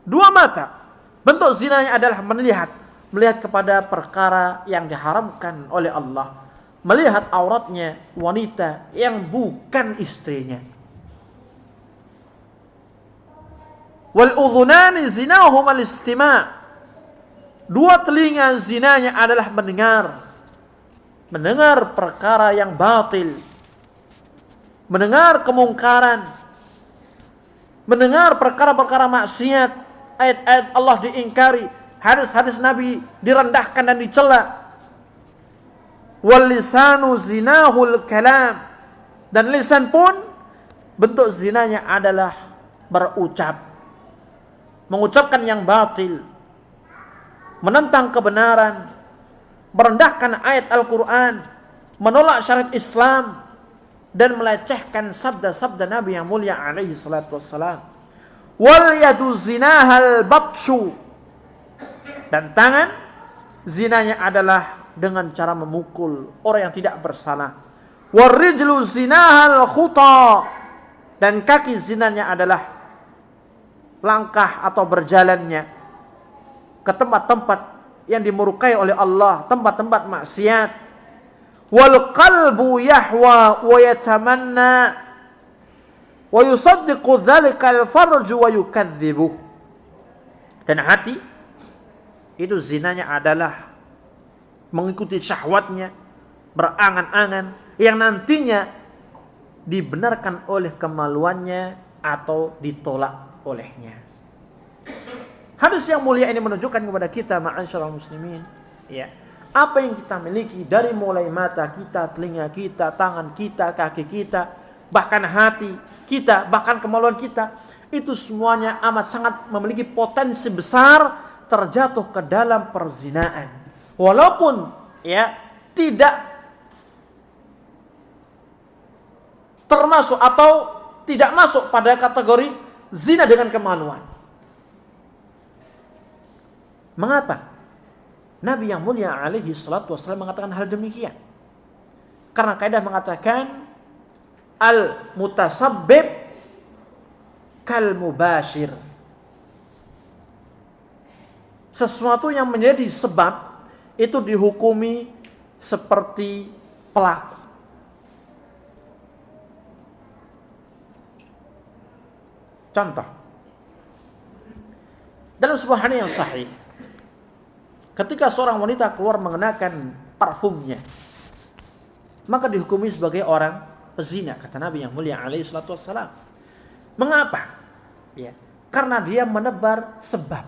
Speaker 1: Dua mata, bentuk zinanya adalah melihat kepada perkara yang diharamkan oleh Allah, melihat auratnya wanita yang bukan istrinya. Wal udhunani zinahumal istima'. Dua telinga zinanya adalah mendengar perkara yang batil, mendengar kemungkaran, mendengar perkara-perkara maksiat, ayat-ayat Allah diingkari, hadis-hadis Nabi direndahkan dan dicela. Wal lisanu zinahul kalam. Dan lisan pun bentuk zinanya adalah berucap, mengucapkan yang batil, menentang kebenaran, merendahkan ayat Al-Quran, menolak syariat Islam, dan melecehkan sabda-sabda Nabi yang mulia alaihi salatu wassalam. Wal yadu zinahal batshu, dan tangan zinanya adalah dengan cara memukul orang yang tidak bersalah. War rijlu zinahal khuta, dan kaki zinanya adalah langkah atau berjalannya ke tempat-tempat yang dimurkai oleh Allah, tempat-tempat maksiat. Wal qalbu yahwa wa yatamanna wa yusaddiqu dzalikal farju wa yukadzibu. Dan hati itu zinanya adalah mengikuti syahwatnya, berangan-angan yang nantinya dibenarkan oleh kemaluannya atau ditolak olehnya. Hadis yang mulia ini menunjukkan kepada kita, ma'asyiral muslimin, ya, apa yang kita miliki dari mulai mata kita, telinga kita, tangan kita, kaki kita, bahkan hati kita, bahkan kemaluan kita, itu semuanya amat sangat memiliki potensi besar terjatuh ke dalam perzinaan. Walaupun ya tidak termasuk atau tidak masuk pada kategori zina dengan kemaluan. Mengapa? Nabi yang mulia alaihi salatu wassalam mengatakan hal demikian. Karena kaidah mengatakan al-mutasabbib kal mubashir. Sesuatu yang menjadi sebab itu dihukumi seperti pelaku. Contoh, dalam sebuah hadis yang sahih, ketika seorang wanita keluar mengenakan parfumnya, maka dihukumi sebagai orang pezina, kata Nabi yang mulia alaihi salatu wassalam. Mengapa? Ya, karena dia menebar sebab.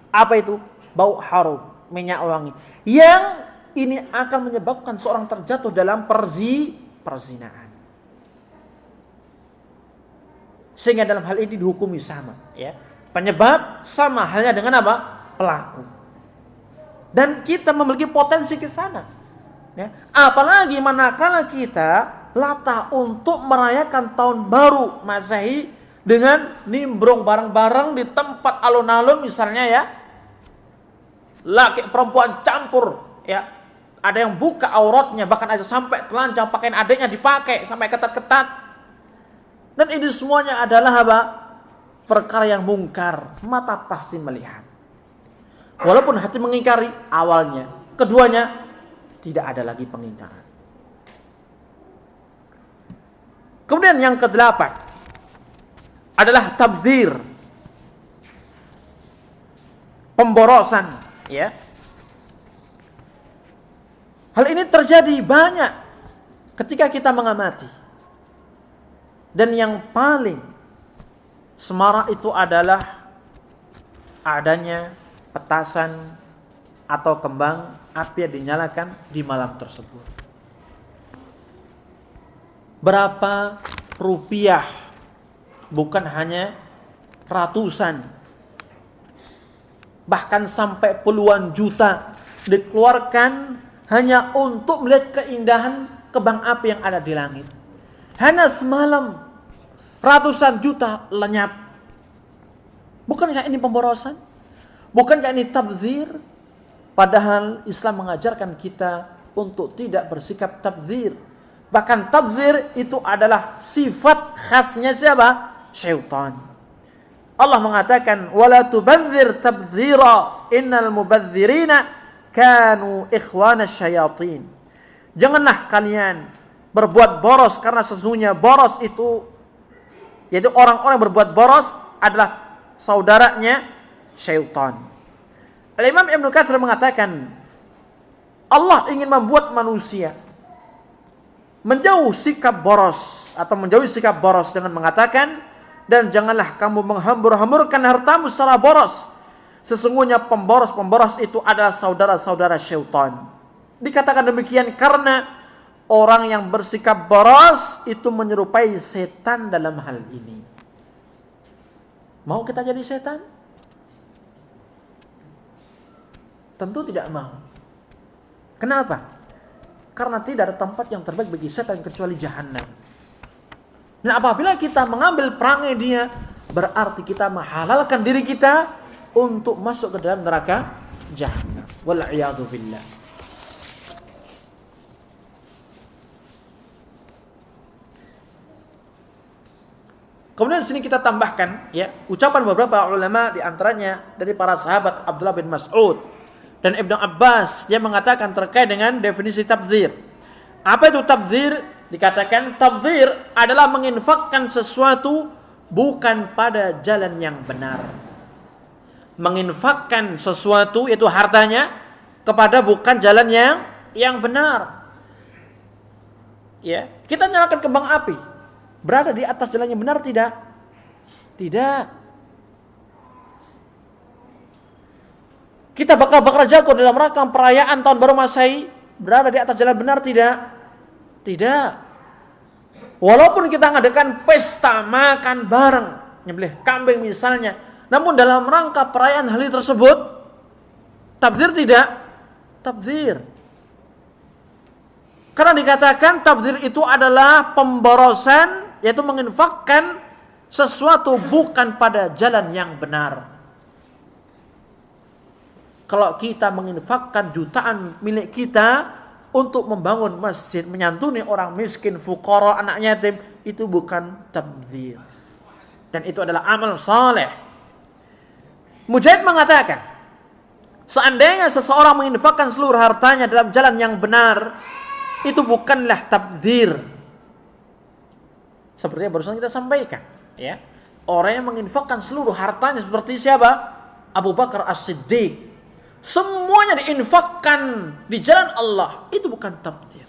Speaker 1: Apa itu? Bau harum, minyak wangi, yang ini akan menyebabkan seorang terjatuh dalam perzinaan. Sehingga dalam hal ini dihukumi sama, ya. Penyebab sama halnya dengan apa? Pelaku. Dan kita memiliki potensi ke sana. Ya. Apalagi manakala kita latah untuk merayakan tahun baru Masehi dengan nimbrung bareng-bareng di tempat alun-alun misalnya, ya. Laki perempuan campur, ya. Ada yang buka auratnya, bahkan ada sampai telanjang, pakaian adiknya dipakai sampai ketat-ketat. Dan ini semuanya adalah apa? Perkara yang mungkar. Mata pasti melihat. Walaupun hati mengingkari awalnya, keduanya tidak ada lagi pengingkaran. Kemudian yang kedelapan adalah tabdzir, pemborosan, ya. Hal ini terjadi banyak ketika kita mengamati. Dan yang paling semarak itu adalah adanya petasan atau kembang api yang dinyalakan di malam tersebut. Berapa rupiah, bukan hanya ratusan, bahkan sampai puluhan juta dikeluarkan hanya untuk melihat keindahan kembang api yang ada di langit. Hanya semalam ratusan juta lenyap. Bukankah ini pemborosan? Bukankah ini tabdzir? Padahal Islam mengajarkan kita untuk tidak bersikap tabdzir. Bahkan tabdzir itu adalah sifat khasnya siapa? Syaitan. Allah mengatakan, "Wala tubadzir tabdzira, innal mubadzirina kanu ikhwanasy syayatin." Janganlah kalian berbuat boros, karena sesungguhnya boros itu, yaitu orang-orang yang berbuat boros adalah saudaranya syaitan. Al-Imam Ibnu Katsir mengatakan, Allah ingin membuat manusia menjauh sikap boros atau menjauhi sikap boros dengan mengatakan, dan janganlah kamu menghambur-hamburkan hartamu secara boros. Sesungguhnya pemboros-pemboros itu adalah saudara-saudara syaitan. Dikatakan demikian karena orang yang bersikap boros itu menyerupai setan dalam hal ini. Mau kita jadi setan? Tentu tidak mau. Kenapa? Karena tidak ada tempat yang terbaik bagi setan kecuali jahanam. Dan apabila kita mengambil perangai dia, berarti kita menghalalkan diri kita untuk masuk ke dalam neraka jahanam. Wal'iyadu billah. Kemudian di sini kita tambahkan ya, ucapan beberapa ulama di antaranya dari para sahabat Abdullah bin Mas'ud dan Ibnu Abbas yang mengatakan terkait dengan definisi tabdzir. Apa itu tabdzir? Dikatakan tabdzir adalah menginfakkan sesuatu bukan pada jalan yang benar. Menginfakkan sesuatu yaitu hartanya kepada bukan jalan yang benar. Ya, kita nyalakan kembang api. Berada di atas jalan yang benar tidak? Tidak. Kita bakar-bakar jagung dalam rangka perayaan tahun baru Masehi, berada di atas jalan benar tidak? Tidak. Walaupun kita ngadakan pesta makan bareng, nyembelih kambing misalnya, namun dalam rangka perayaan hari tersebut tabdzir tidak? Tabdzir. Karena dikatakan tabdzir itu adalah pemborosan, yaitu menginfakkan sesuatu bukan pada jalan yang benar. Kalau kita menginfakkan jutaan milik kita untuk membangun masjid, menyantuni orang miskin, fuqara, anak yatim, itu bukan tabdzir. Dan itu adalah amal saleh. Mujahid mengatakan, seandainya seseorang menginfakkan seluruh hartanya dalam jalan yang benar, itu bukanlah tabdzir. Seperti yang barusan kita sampaikan, ya. Orang yang menginfakkan seluruh hartanya seperti siapa? Abu Bakar As-Siddiq. Semuanya diinfakkan di jalan Allah, itu bukan tabdzir.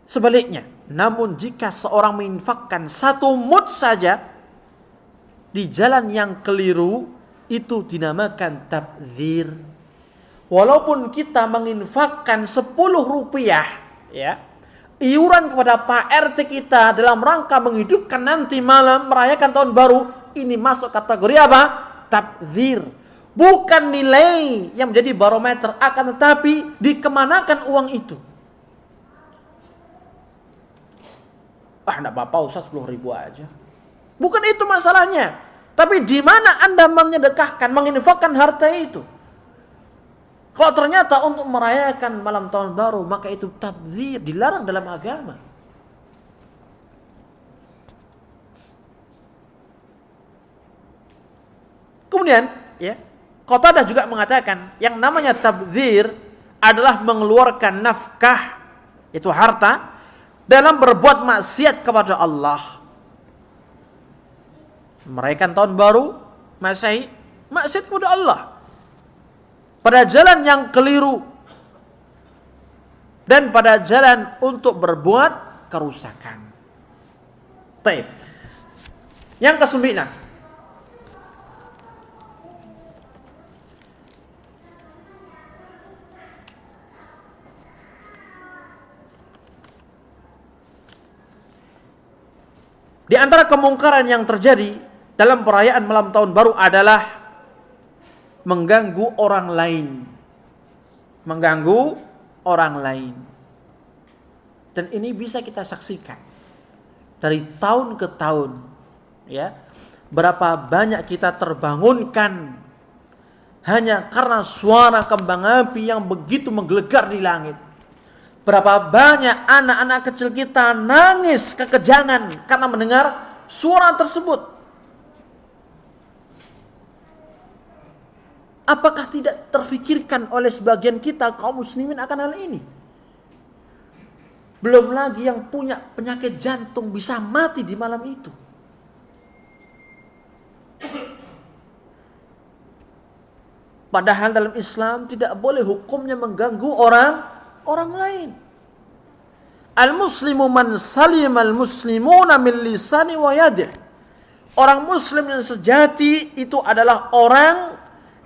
Speaker 1: Sebaliknya, namun jika seorang menginfakkan 1 mud saja di jalan yang keliru, itu dinamakan tabdzir. Walaupun kita menginfakkan 10 rupiah, ya, iuran kepada Pak RT kita dalam rangka menghidupkan nanti malam merayakan tahun baru, ini masuk kategori apa? Tabdzir. Bukan nilai yang menjadi barometer, akan tetapi dikemanakan uang itu. Enggak apa-apa Ustaz, 10.000 aja. Bukan itu masalahnya. Tapi di mana Anda menyedekahkan, menginfakkan harta itu? Kalau ternyata untuk merayakan malam tahun baru, maka itu tabdzir, dilarang dalam agama. Kemudian, ya, Qatadah juga mengatakan yang namanya tabdzir adalah mengeluarkan nafkah, itu harta, dalam berbuat maksiat kepada Allah. Merayakan tahun baru Masehi, maksiat kepada Allah pada jalan yang keliru dan pada jalan untuk berbuat kerusakan. Baik. Yang ke-9, di antara kemungkaran yang terjadi dalam perayaan malam tahun baru adalah mengganggu orang lain. Mengganggu orang lain. Dan ini bisa kita saksikan dari tahun ke tahun, ya. Berapa banyak kita terbangunkan hanya karena suara kembang api yang begitu menggelegar di langit. Berapa banyak anak-anak kecil kita nangis kekejangan karena mendengar suara tersebut. Apakah tidak terfikirkan oleh sebagian kita kaum muslimin akan hal ini? Belum lagi yang punya penyakit jantung bisa mati di malam itu. Padahal dalam Islam tidak boleh hukumnya mengganggu orang lain. Al-muslimu man salimal muslimuna min lisani wa yadih. Orang muslim yang sejati itu adalah orang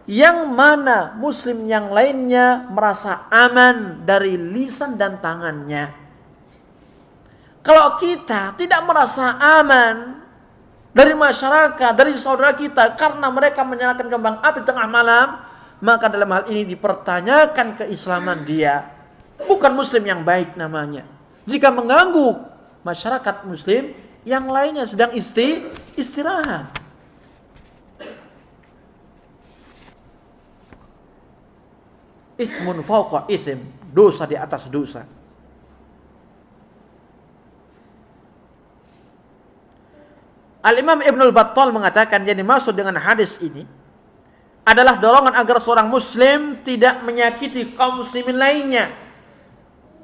Speaker 1: yang mana muslim yang lainnya merasa aman dari lisan dan tangannya. Kalau kita tidak merasa aman dari masyarakat, dari saudara kita karena mereka menyalakan kembang api tengah malam, maka dalam hal ini dipertanyakan keislaman dia. Bukan muslim yang baik namanya jika mengganggu masyarakat muslim yang lainnya sedang istirahat. Ithmun fawqa ithim, dosa di atas dosa. Al-Imam Ibnul Battal mengatakan yang dimaksud dengan hadis ini adalah dorongan agar seorang muslim tidak menyakiti kaum muslimin lainnya,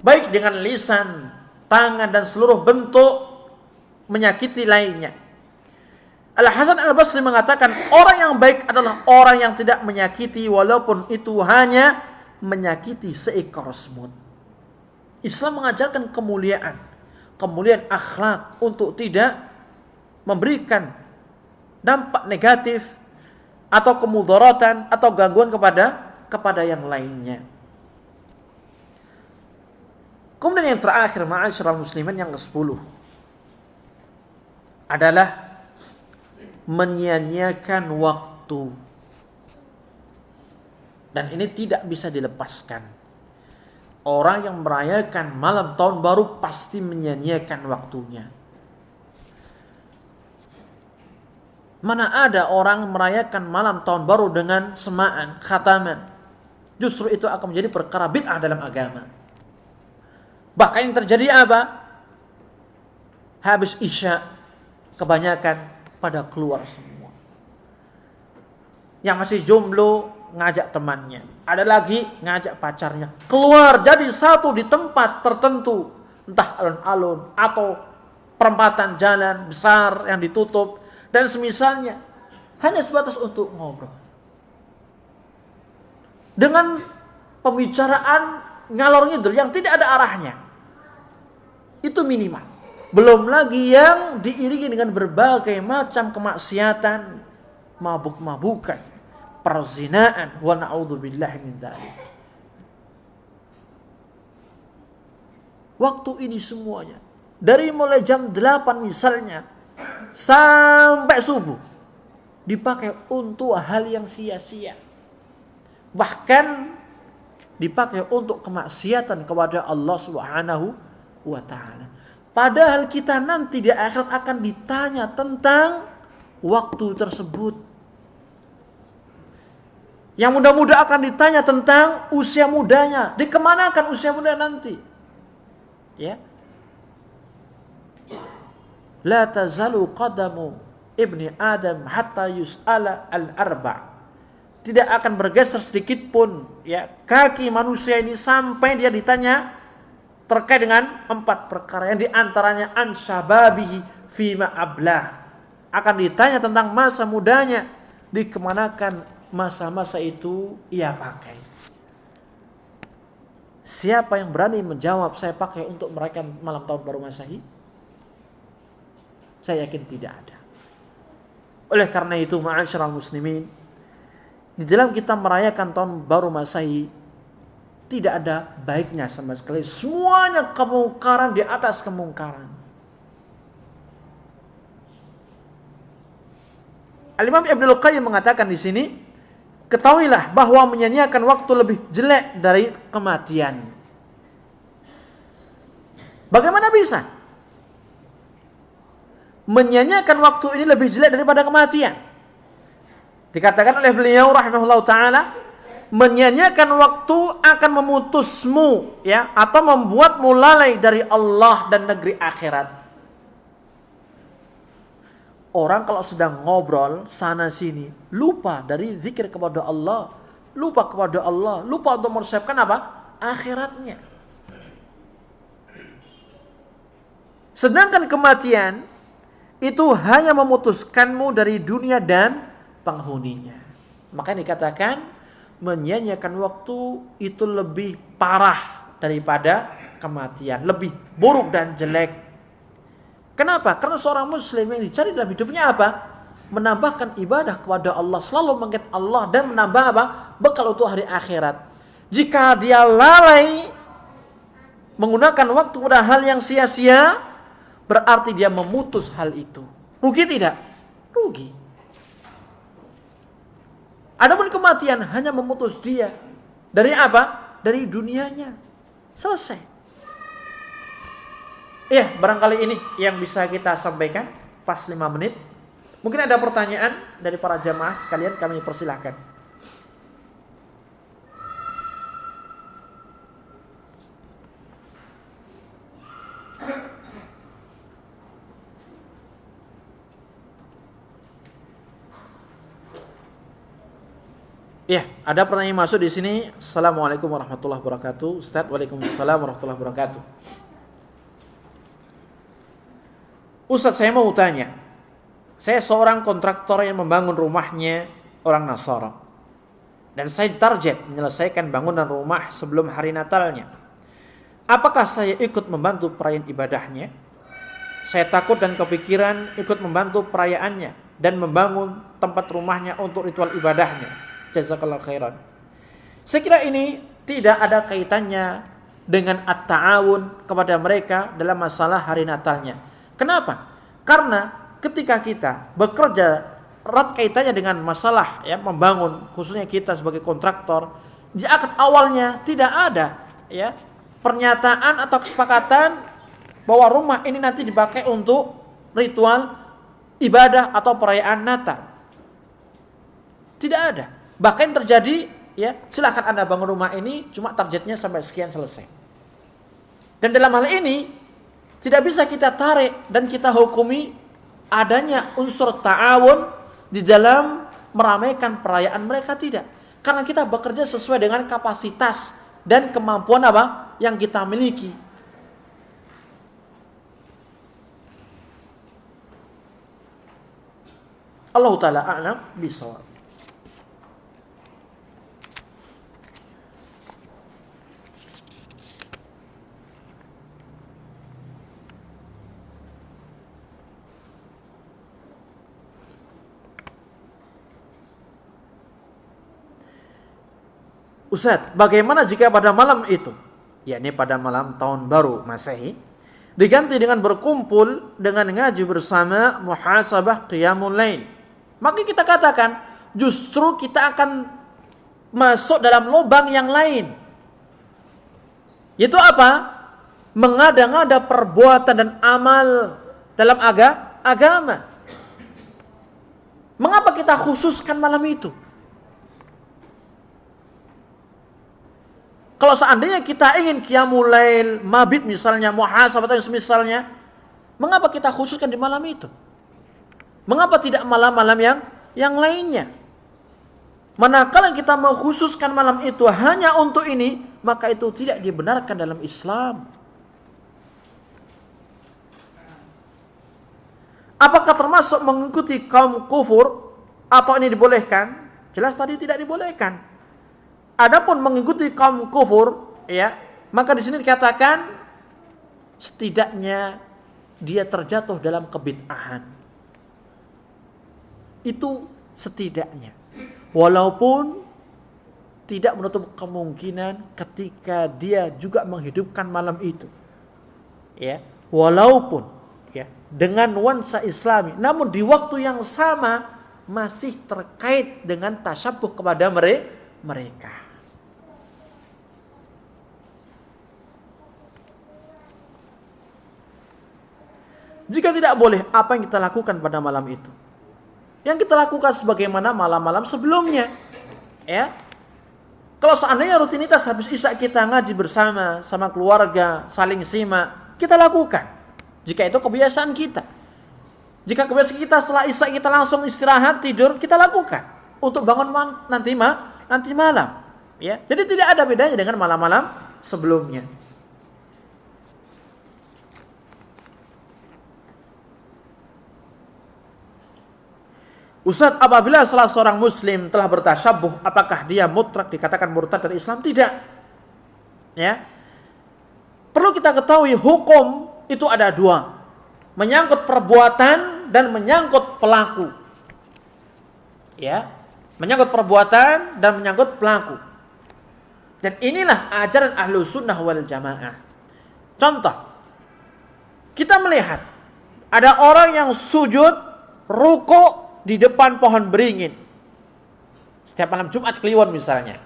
Speaker 1: baik dengan lisan, tangan, dan seluruh bentuk menyakiti lainnya. Al-Hasan Al-Basri mengatakan orang yang baik adalah orang yang tidak menyakiti walaupun itu hanya menyakiti seekor semut. Islam mengajarkan kemuliaan akhlak untuk tidak memberikan dampak negatif atau kemudaratan atau gangguan kepada yang lainnya. Kemudian yang terakhir, ma'asyiral muslimin, yang ke-10 adalah menyia-nyiakan waktu. Dan ini tidak bisa dilepaskan. Orang yang merayakan malam tahun baru pasti menyia-nyiakan waktunya. Mana ada orang merayakan malam tahun baru dengan semaan, khataman. Justru itu akan menjadi perkara bid'ah dalam agama. Bahkan yang terjadi apa? Habis isya, kebanyakan pada keluar semua. Yang masih jomblo ngajak temannya, ada lagi ngajak pacarnya keluar jadi satu di tempat tertentu, entah alun-alun atau perempatan jalan besar yang ditutup dan semisalnya, hanya sebatas untuk ngobrol dengan pembicaraan ngalor ngidul yang tidak ada arahnya. Itu minimal. Belum lagi yang diiringi dengan berbagai macam kemaksiatan, mabuk-mabukan, perzinaan, wa na'udzubillahi min dzalik. Waktu ini semuanya dari mulai jam 8 misalnya sampai subuh dipakai untuk hal yang sia-sia. Bahkan dipakai untuk kemaksiatan kepada Allah Subhanahu wa taala. Padahal kita nanti di akhirat akan ditanya tentang waktu tersebut. Yang muda-muda akan ditanya tentang usia mudanya. Dikemanakan usia muda nanti? Ya. La tazalu qadamu ibni Adam hatta yus'ala al-arba'. Tidak akan bergeser sedikit pun ya kaki manusia ini sampai dia ditanya terkait dengan 4 perkara yang diantaranya an syababihi fima ablah. Akan ditanya tentang masa mudanya, dikemanakan masa-masa itu ia pakai. Siapa yang berani menjawab saya pakai untuk merayakan malam tahun baru Masehi? Saya yakin tidak ada. Oleh karena itu, ma'asyiral muslimin, di dalam kita merayakan tahun baru Masehi tidak ada baiknya sama sekali. Semuanya kemungkaran di atas kemungkaran. Al-Imam Ibnul Qayyim mengatakan di sini, ketahuilah bahwa menyanyiakan waktu lebih jelek dari kematian. Bagaimana bisa? Menyanyiakan waktu ini lebih jelek daripada kematian. Dikatakan oleh beliau rahimahullah ta'ala, menyanyiakan waktu akan memutusmu ya, atau membuatmu lalai dari Allah dan negeri akhirat. Orang kalau sedang ngobrol sana sini, lupa dari zikir kepada Allah, lupa kepada Allah, lupa untuk mempersiapkan apa? Akhiratnya. Sedangkan kematian itu hanya memutuskanmu dari dunia dan penghuninya. Makanya dikatakan menyanyiakan waktu itu lebih parah daripada kematian, lebih buruk dan jelek. Kenapa? Karena seorang muslim yang dicari dalam hidupnya apa? Menambahkan ibadah kepada Allah, selalu mengingat Allah dan menambah apa? Bekal untuk hari akhirat. Jika dia lalai menggunakan waktu pada hal yang sia-sia, berarti dia memutus hal itu. Rugi tidak? Rugi. Adapun kematian hanya memutus dia dari apa? Dari dunianya. Selesai. Ya, barangkali ini yang bisa kita sampaikan pas 5 menit. Mungkin ada pertanyaan dari para jamaah sekalian, kami persilahkan. Ya, ada pertanyaan masuk di sini. Assalamualaikum warahmatullahi wabarakatuh. Ustaz, waalaikumsalam warahmatullahi wabarakatuh. Ustaz, saya mau tanya. Saya seorang kontraktor yang membangun rumahnya orang Nasara. Dan saya ditarget menyelesaikan bangunan rumah sebelum hari Natalnya. Apakah saya ikut membantu perayaan ibadahnya? Saya takut dan kepikiran ikut membantu perayaannya dan membangun tempat rumahnya untuk ritual ibadahnya. Jazakallahu khairan. Saya kira ini tidak ada kaitannya dengan at-ta'awun kepada mereka dalam masalah hari Natalnya. Kenapa? Karena ketika kita bekerja erat kaitannya dengan masalah ya membangun, khususnya kita sebagai kontraktor, di akad awalnya tidak ada ya pernyataan atau kesepakatan bahwa rumah ini nanti dipakai untuk ritual ibadah atau perayaan Natal. Tidak ada. Bahkan terjadi ya, silakan Anda bangun rumah ini, cuma targetnya sampai sekian selesai. Dan dalam hal ini tidak bisa kita tarik dan kita hukumi adanya unsur ta'awun di dalam meramaikan perayaan mereka, tidak. Karena kita bekerja sesuai dengan kapasitas dan kemampuan apa yang kita miliki. Allah Ta'ala a'lam bishawab. Ustaz, bagaimana jika pada malam itu, yakni pada malam tahun baru Masehi, diganti dengan berkumpul dengan ngaji bersama muhasabah qiyamul lail? Maka kita katakan justru kita akan masuk dalam lubang yang lain. Yaitu apa? Mengada-ngada perbuatan dan amal dalam agama. Mengapa kita khususkan malam itu? Kalau seandainya kita ingin qiyamul lail, mabit misalnya, muhasabah atau semisalnya, mengapa kita khususkan di malam itu? Mengapa tidak malam-malam yang lainnya? Manakala kita mengkhususkan malam itu hanya untuk ini, maka itu tidak dibenarkan dalam Islam. Apakah termasuk mengikuti kaum kufur atau ini dibolehkan? Jelas tadi tidak dibolehkan. Adapun mengikuti kaum kufur, ya, maka di sini dikatakan setidaknya dia terjatuh dalam kebid'ahan. Itu setidaknya. Walaupun tidak menutup kemungkinan ketika dia juga menghidupkan malam itu. Ya, walaupun ya dengan nuansa Islami, namun di waktu yang sama masih terkait dengan tasyabuh kepada mereka. Jika tidak boleh, apa yang kita lakukan pada malam itu? Yang kita lakukan sebagaimana malam-malam sebelumnya. Ya. Kalau seandainya rutinitas habis isya kita ngaji bersama sama keluarga, saling simak, kita lakukan. Jika itu kebiasaan kita. Jika kebiasaan kita setelah isya kita langsung istirahat, tidur, kita lakukan. Untuk bangun nanti malam. Ya. Jadi tidak ada bedanya dengan malam-malam sebelumnya. Ustaz, apabila salah seorang muslim telah bertasyabuh, apakah dia mutlak dikatakan murtad dari Islam? Tidak. Ya. Perlu kita ketahui hukum itu ada dua. Menyangkut perbuatan dan menyangkut pelaku. Ya. Menyangkut perbuatan dan menyangkut pelaku. Dan inilah ajaran ahlu sunnah wal jamaah. Contoh. Kita melihat ada orang yang sujud, rukuk di depan pohon beringin. Setiap malam Jumat Kliwon misalnya.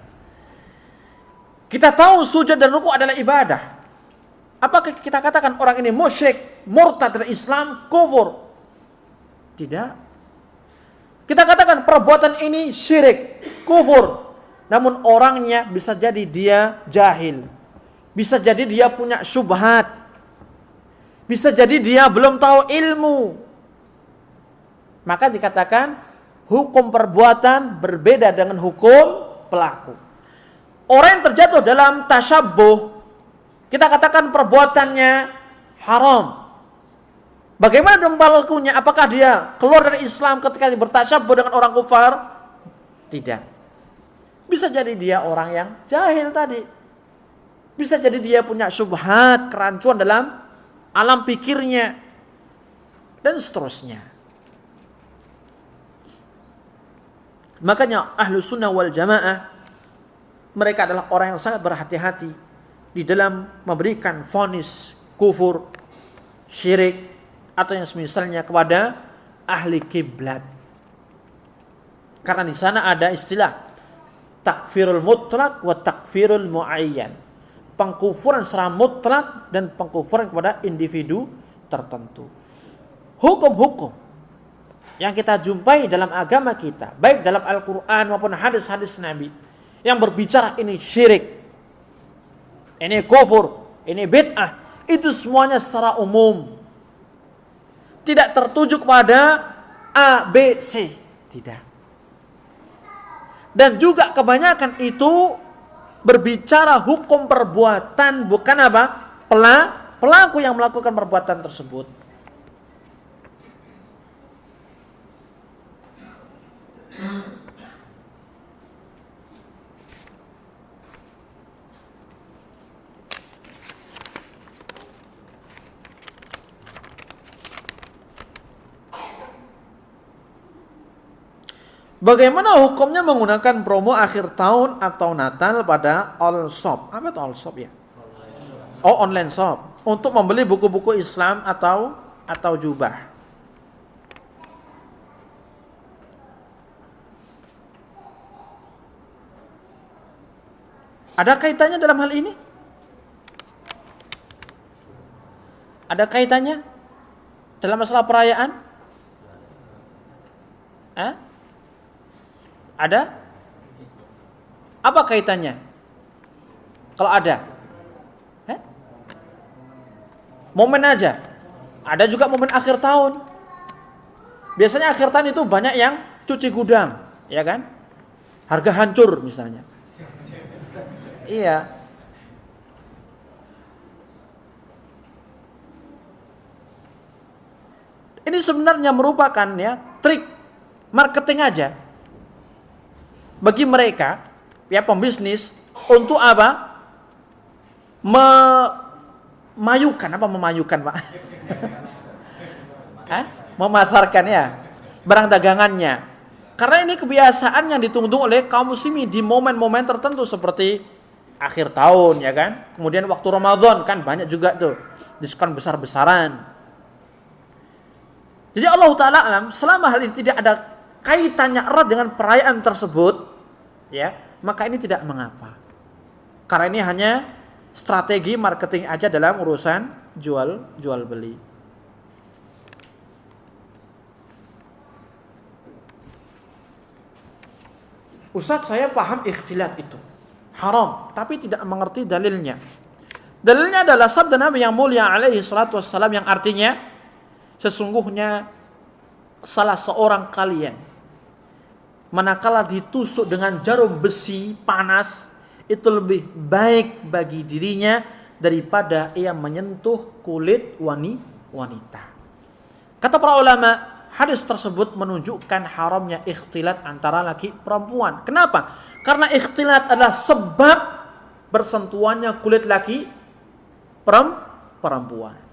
Speaker 1: Kita tahu sujud dan ruku adalah ibadah. Apakah kita katakan orang ini musyrik, murtad dari Islam, kufur? Tidak. Kita katakan perbuatan ini syirik, kufur. Namun orangnya bisa jadi dia jahil. Bisa jadi dia punya syubhat. Bisa jadi dia belum tahu ilmu. Maka dikatakan hukum perbuatan berbeda dengan hukum pelaku. Orang yang terjatuh dalam tasyabbuh, kita katakan perbuatannya haram. Bagaimana dengan pelakunya? Apakah dia keluar dari Islam ketika dia bertasyabbuh dengan orang kufar? Tidak. Bisa jadi dia orang yang jahil tadi. Bisa jadi dia punya syubhat, kerancuan dalam alam pikirnya. Dan seterusnya. Makanya ahlu sunnah wal jamaah, mereka adalah orang yang sangat berhati-hati di dalam memberikan vonis kufur, syirik, atau yang semisalnya kepada ahli kiblat. Karena di sana ada istilah takfirul mutlak wa takfirul muayyan. Pengkufuran secara mutlak dan pengkufuran kepada individu tertentu. Hukum-hukum yang kita jumpai dalam agama kita, baik dalam Al-Quran maupun hadis-hadis Nabi, yang berbicara ini syirik, ini kufur, ini bid'ah, itu semuanya secara umum. Tidak tertuju kepada A, B, C. Tidak. Dan juga kebanyakan itu berbicara hukum perbuatan, bukan apa? Pelaku yang melakukan perbuatan tersebut. Bagaimana hukumnya menggunakan promo akhir tahun atau Natal pada all shop? Apa itu all shop ya? Oh, online shop. Untuk membeli buku-buku Islam atau jubah. Ada kaitannya dalam hal ini? Ada kaitannya dalam masalah perayaan? Ada? Apa kaitannya? Kalau ada? Momen aja. Ada juga momen akhir tahun. Biasanya akhir tahun itu banyak yang cuci gudang, ya kan? Harga hancur misalnya. Iya. Ini sebenarnya merupakan ya trik marketing aja bagi mereka ya pembisnis untuk apa? Memayukan Pak? Memasarkan ya barang dagangannya. Karena ini kebiasaan yang ditunggu oleh kaum muslimin di momen-momen tertentu seperti akhir tahun ya kan. Kemudian waktu Ramadan kan banyak juga tuh diskon besar-besaran. Jadi Allah Ta'ala alam, selama hal ini tidak ada kaitannya erat dengan perayaan tersebut, ya, maka ini tidak mengapa. Karena ini hanya strategi marketing aja dalam urusan jual beli. Ustaz, saya paham ikhtilat itu haram, tapi tidak mengerti dalilnya. Dalilnya adalah sabda Nabi yang mulia alaihi salatu wassalam yang artinya sesungguhnya salah seorang kalian manakala ditusuk dengan jarum besi panas itu lebih baik bagi dirinya daripada ia menyentuh kulit wanita. Kata para ulama, hadis tersebut menunjukkan haramnya ikhtilat antara laki perempuan. Kenapa? Karena ikhtilat adalah sebab bersentuhannya kulit laki perempuan.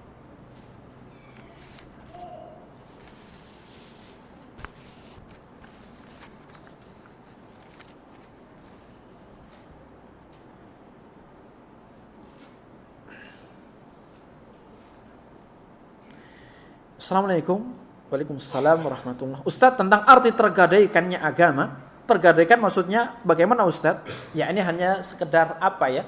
Speaker 1: Assalamualaikum. Waalaikumsalam warahmatullahi. Ustaz, tentang arti tergadaikannya agama tergadaikan maksudnya bagaimana Ustadz? Ya ini hanya sekedar apa ya?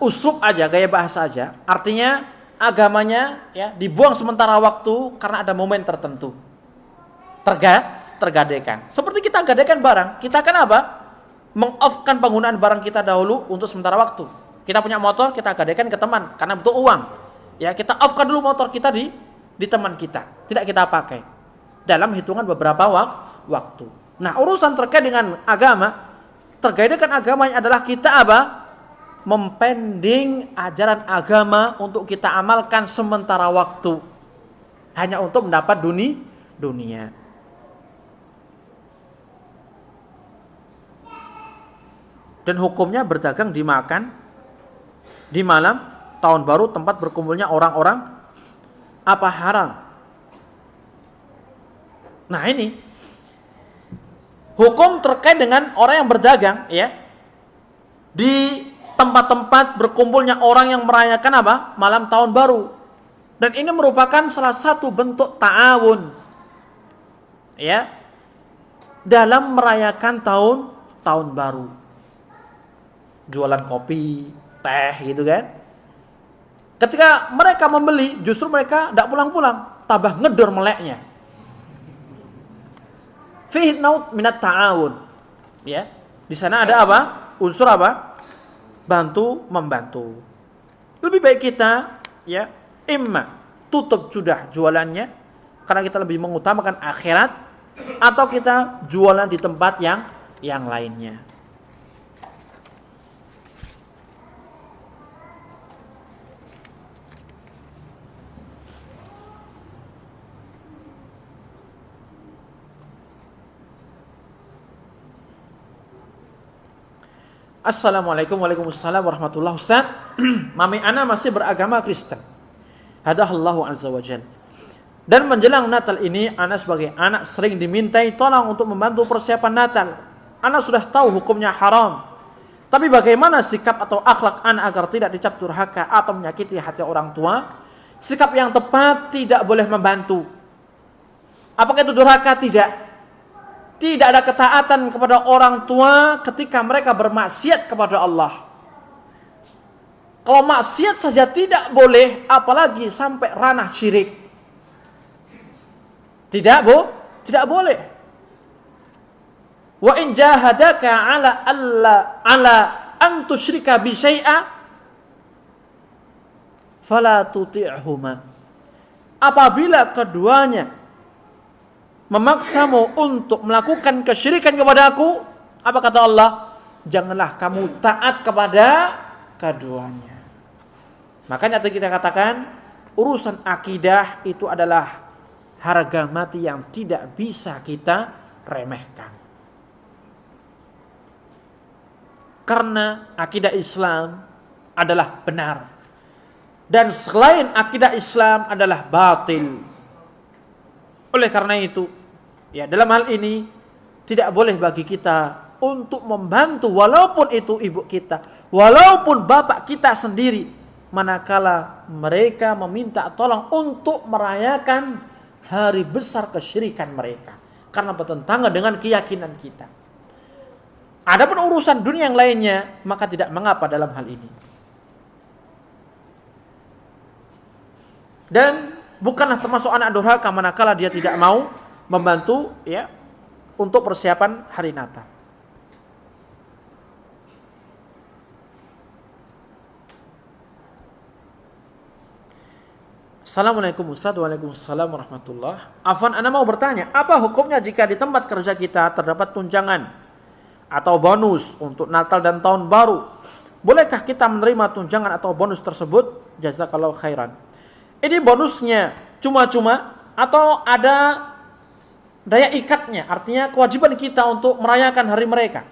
Speaker 1: Uslub aja, gaya bahasa aja. Artinya agamanya ya dibuang sementara waktu karena ada momen tertentu. Tergadaikan. Seperti kita gadaikan barang, kita kan apa? Meng-off-kan penggunaan barang kita dahulu untuk sementara waktu. Kita punya motor, kita gadaikan ke teman karena butuh uang. Ya, kita off-kan dulu motor kita di teman kita. Tidak kita pakai. Dalam hitungan beberapa waktu. Nah, urusan terkait dengan agama, tergadaikan agamanya adalah kita apa? Mempending ajaran agama untuk kita amalkan sementara waktu. Hanya untuk mendapat dunia. Dan hukumnya berdagang dimakan di malam tahun baru tempat berkumpulnya orang-orang apa haram. Nah ini hukum terkait dengan orang yang berdagang ya di tempat-tempat berkumpulnya orang yang merayakan apa? Malam tahun baru. Dan ini merupakan salah satu bentuk ta'awun ya dalam merayakan tahun baru. Jualan kopi, teh gitu kan. Ketika mereka membeli, justru mereka tidak pulang-pulang, tambah ngedor meleknya. Fihi naut minat ta'awun. Ya. Di sana ada apa? Unsur apa? Bantu membantu. Lebih baik kita ya, imma tutup sudah jualannya karena kita lebih mengutamakan akhirat, atau kita jualan di tempat yang lainnya. Assalamualaikum waalaikumsalam warahmatullahi wabarakatuh. Mami ana masih beragama Kristen. Hadahallahu azza wajal. Dan menjelang Natal ini ana sebagai anak sering dimintai tolong untuk membantu persiapan Natal. Ana sudah tahu hukumnya haram. Tapi bagaimana sikap atau akhlak ana agar tidak dicap durhaka atau menyakiti hati orang tua? Sikap yang tepat tidak boleh membantu. Apakah itu durhaka? Tidak. Tidak ada ketaatan kepada orang tua ketika mereka bermaksiat kepada Allah. Kalau maksiat saja tidak boleh, apalagi sampai ranah syirik. Tidak boleh. Wa in jahadaka ala an tusyrika bi syai'a fala tuti'huma. Apabila keduanya memaksamu untuk melakukan kesyirikan kepada aku, apa kata Allah? Janganlah kamu taat kepada keduanya. Makanya tadi kita katakan urusan akidah itu adalah harga mati yang tidak bisa kita remehkan. Karena akidah Islam adalah benar. Dan selain akidah Islam adalah batil. Oleh karena itu, ya dalam hal ini tidak boleh bagi kita untuk membantu walaupun itu ibu kita, walaupun bapak kita sendiri, manakala mereka meminta tolong untuk merayakan hari besar kesyirikan mereka karena bertentangan dengan keyakinan kita. Adapun urusan dunia yang lainnya, maka tidak mengapa dalam hal ini. Dan bukanlah termasuk anak durhaka manakala dia tidak mau membantu ya untuk persiapan hari Natal. Assalamualaikum Ustaz. Waalaikumsalam warahmatullahi. Afwan, ana mau bertanya, apa hukumnya jika di tempat kerja kita terdapat tunjangan atau bonus untuk Natal dan Tahun Baru? Bolehkah kita menerima tunjangan atau bonus tersebut? Jazakallahu khairan. Ini bonusnya cuma-cuma atau ada daya ikatnya? Artinya kewajiban kita untuk merayakan hari mereka.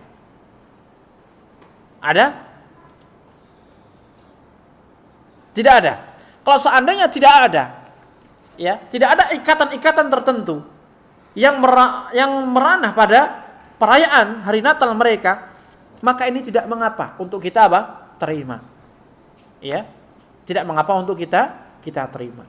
Speaker 1: Ada? Tidak ada. Kalau seandainya tidak ada, ya, tidak ada ikatan-ikatan tertentu yang meranah pada perayaan hari Natal mereka, maka ini tidak mengapa untuk kita apa? Terima. Ya. Tidak mengapa untuk kita terima.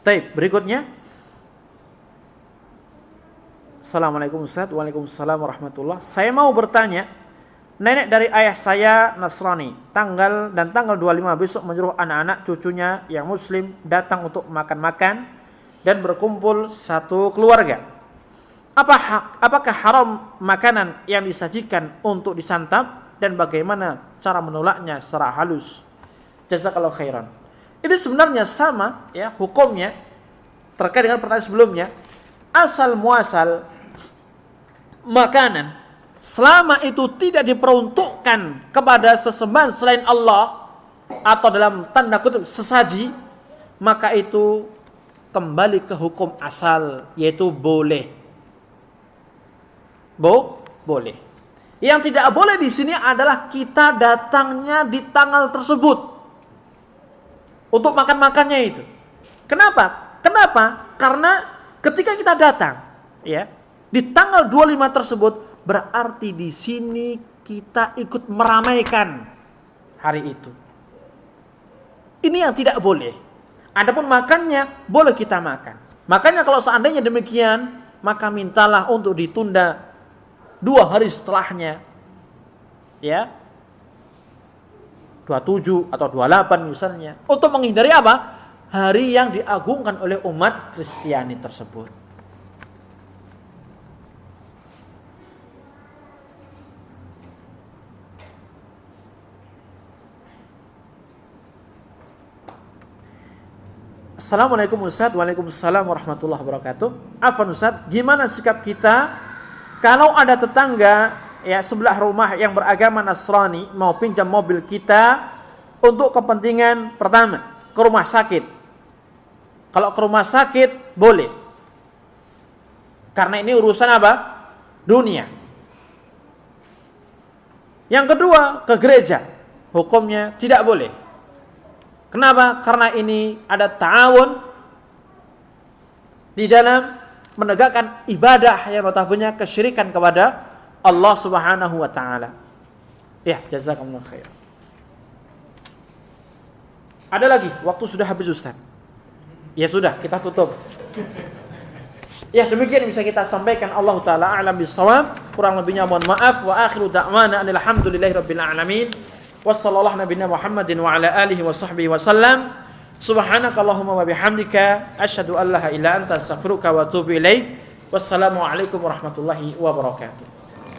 Speaker 1: Baik, berikutnya. Assalamualaikum Ustaz. Waalaikumsalam warahmatullah. Saya mau bertanya, nenek dari ayah saya Nasrani, tanggal 25 besok menyuruh anak-anak cucunya yang muslim datang untuk makan-makan dan berkumpul satu keluarga. Apakah haram makanan yang disajikan untuk disantap dan bagaimana cara menolaknya secara halus? Jazakallahu khairan. Ini sebenarnya sama ya hukumnya terkait dengan pertanyaan sebelumnya. Asal muasal makanan selama itu tidak diperuntukkan kepada sesembahan selain Allah atau dalam tanda kutip sesaji, maka itu kembali ke hukum asal, yaitu boleh. Boleh. Yang tidak boleh di sini adalah kita datangnya di tanggal tersebut untuk makan-makannya itu. Kenapa? Karena ketika kita datang, ya, di tanggal 25 tersebut berarti di sini kita ikut meramaikan hari itu. Ini yang tidak boleh. Adapun makannya boleh kita makan. Makanya kalau seandainya demikian, maka mintalah untuk ditunda 2 hari setelahnya, ya, 27 atau 28 misalnya, untuk menghindari apa? Hari yang diagungkan oleh umat Kristiani tersebut. Assalamualaikum Ustaz. Waalaikumsalam warahmatullahi wabarakatuh. Afwan Ustaz, gimana sikap kita kalau ada tetangga ya sebelah rumah yang beragama Nasrani mau pinjam mobil kita untuk kepentingan pertama ke rumah sakit? Kalau ke rumah sakit boleh, karena ini urusan apa? Dunia. Yang kedua, ke gereja, hukumnya tidak boleh. Kenapa? Karena ini ada ta'awun di dalam menegakkan ibadah yang notabene kesyirikan kepada Allah Subhanahu wa taala. Ya, jazakumullah khair. Ada lagi, waktu sudah habis Ustaz. Ya sudah, kita tutup. Ya, demikian bisa kita sampaikan. Allah taala a'lam bissawab. Kurang lebihnya mohon maaf. Wa akhiru da'wana alhamdulillahirabbil alamin. Wassallallahu nabiyana Muhammadin wa ala alihi wa sahbihi wa sallam. Subhanakallahumma wa bihamdika asyhadu an la ilaha illa anta astaghfiruka wa atubu ilaik. Wassalamu alaikum warahmatullahi wabarakatuh.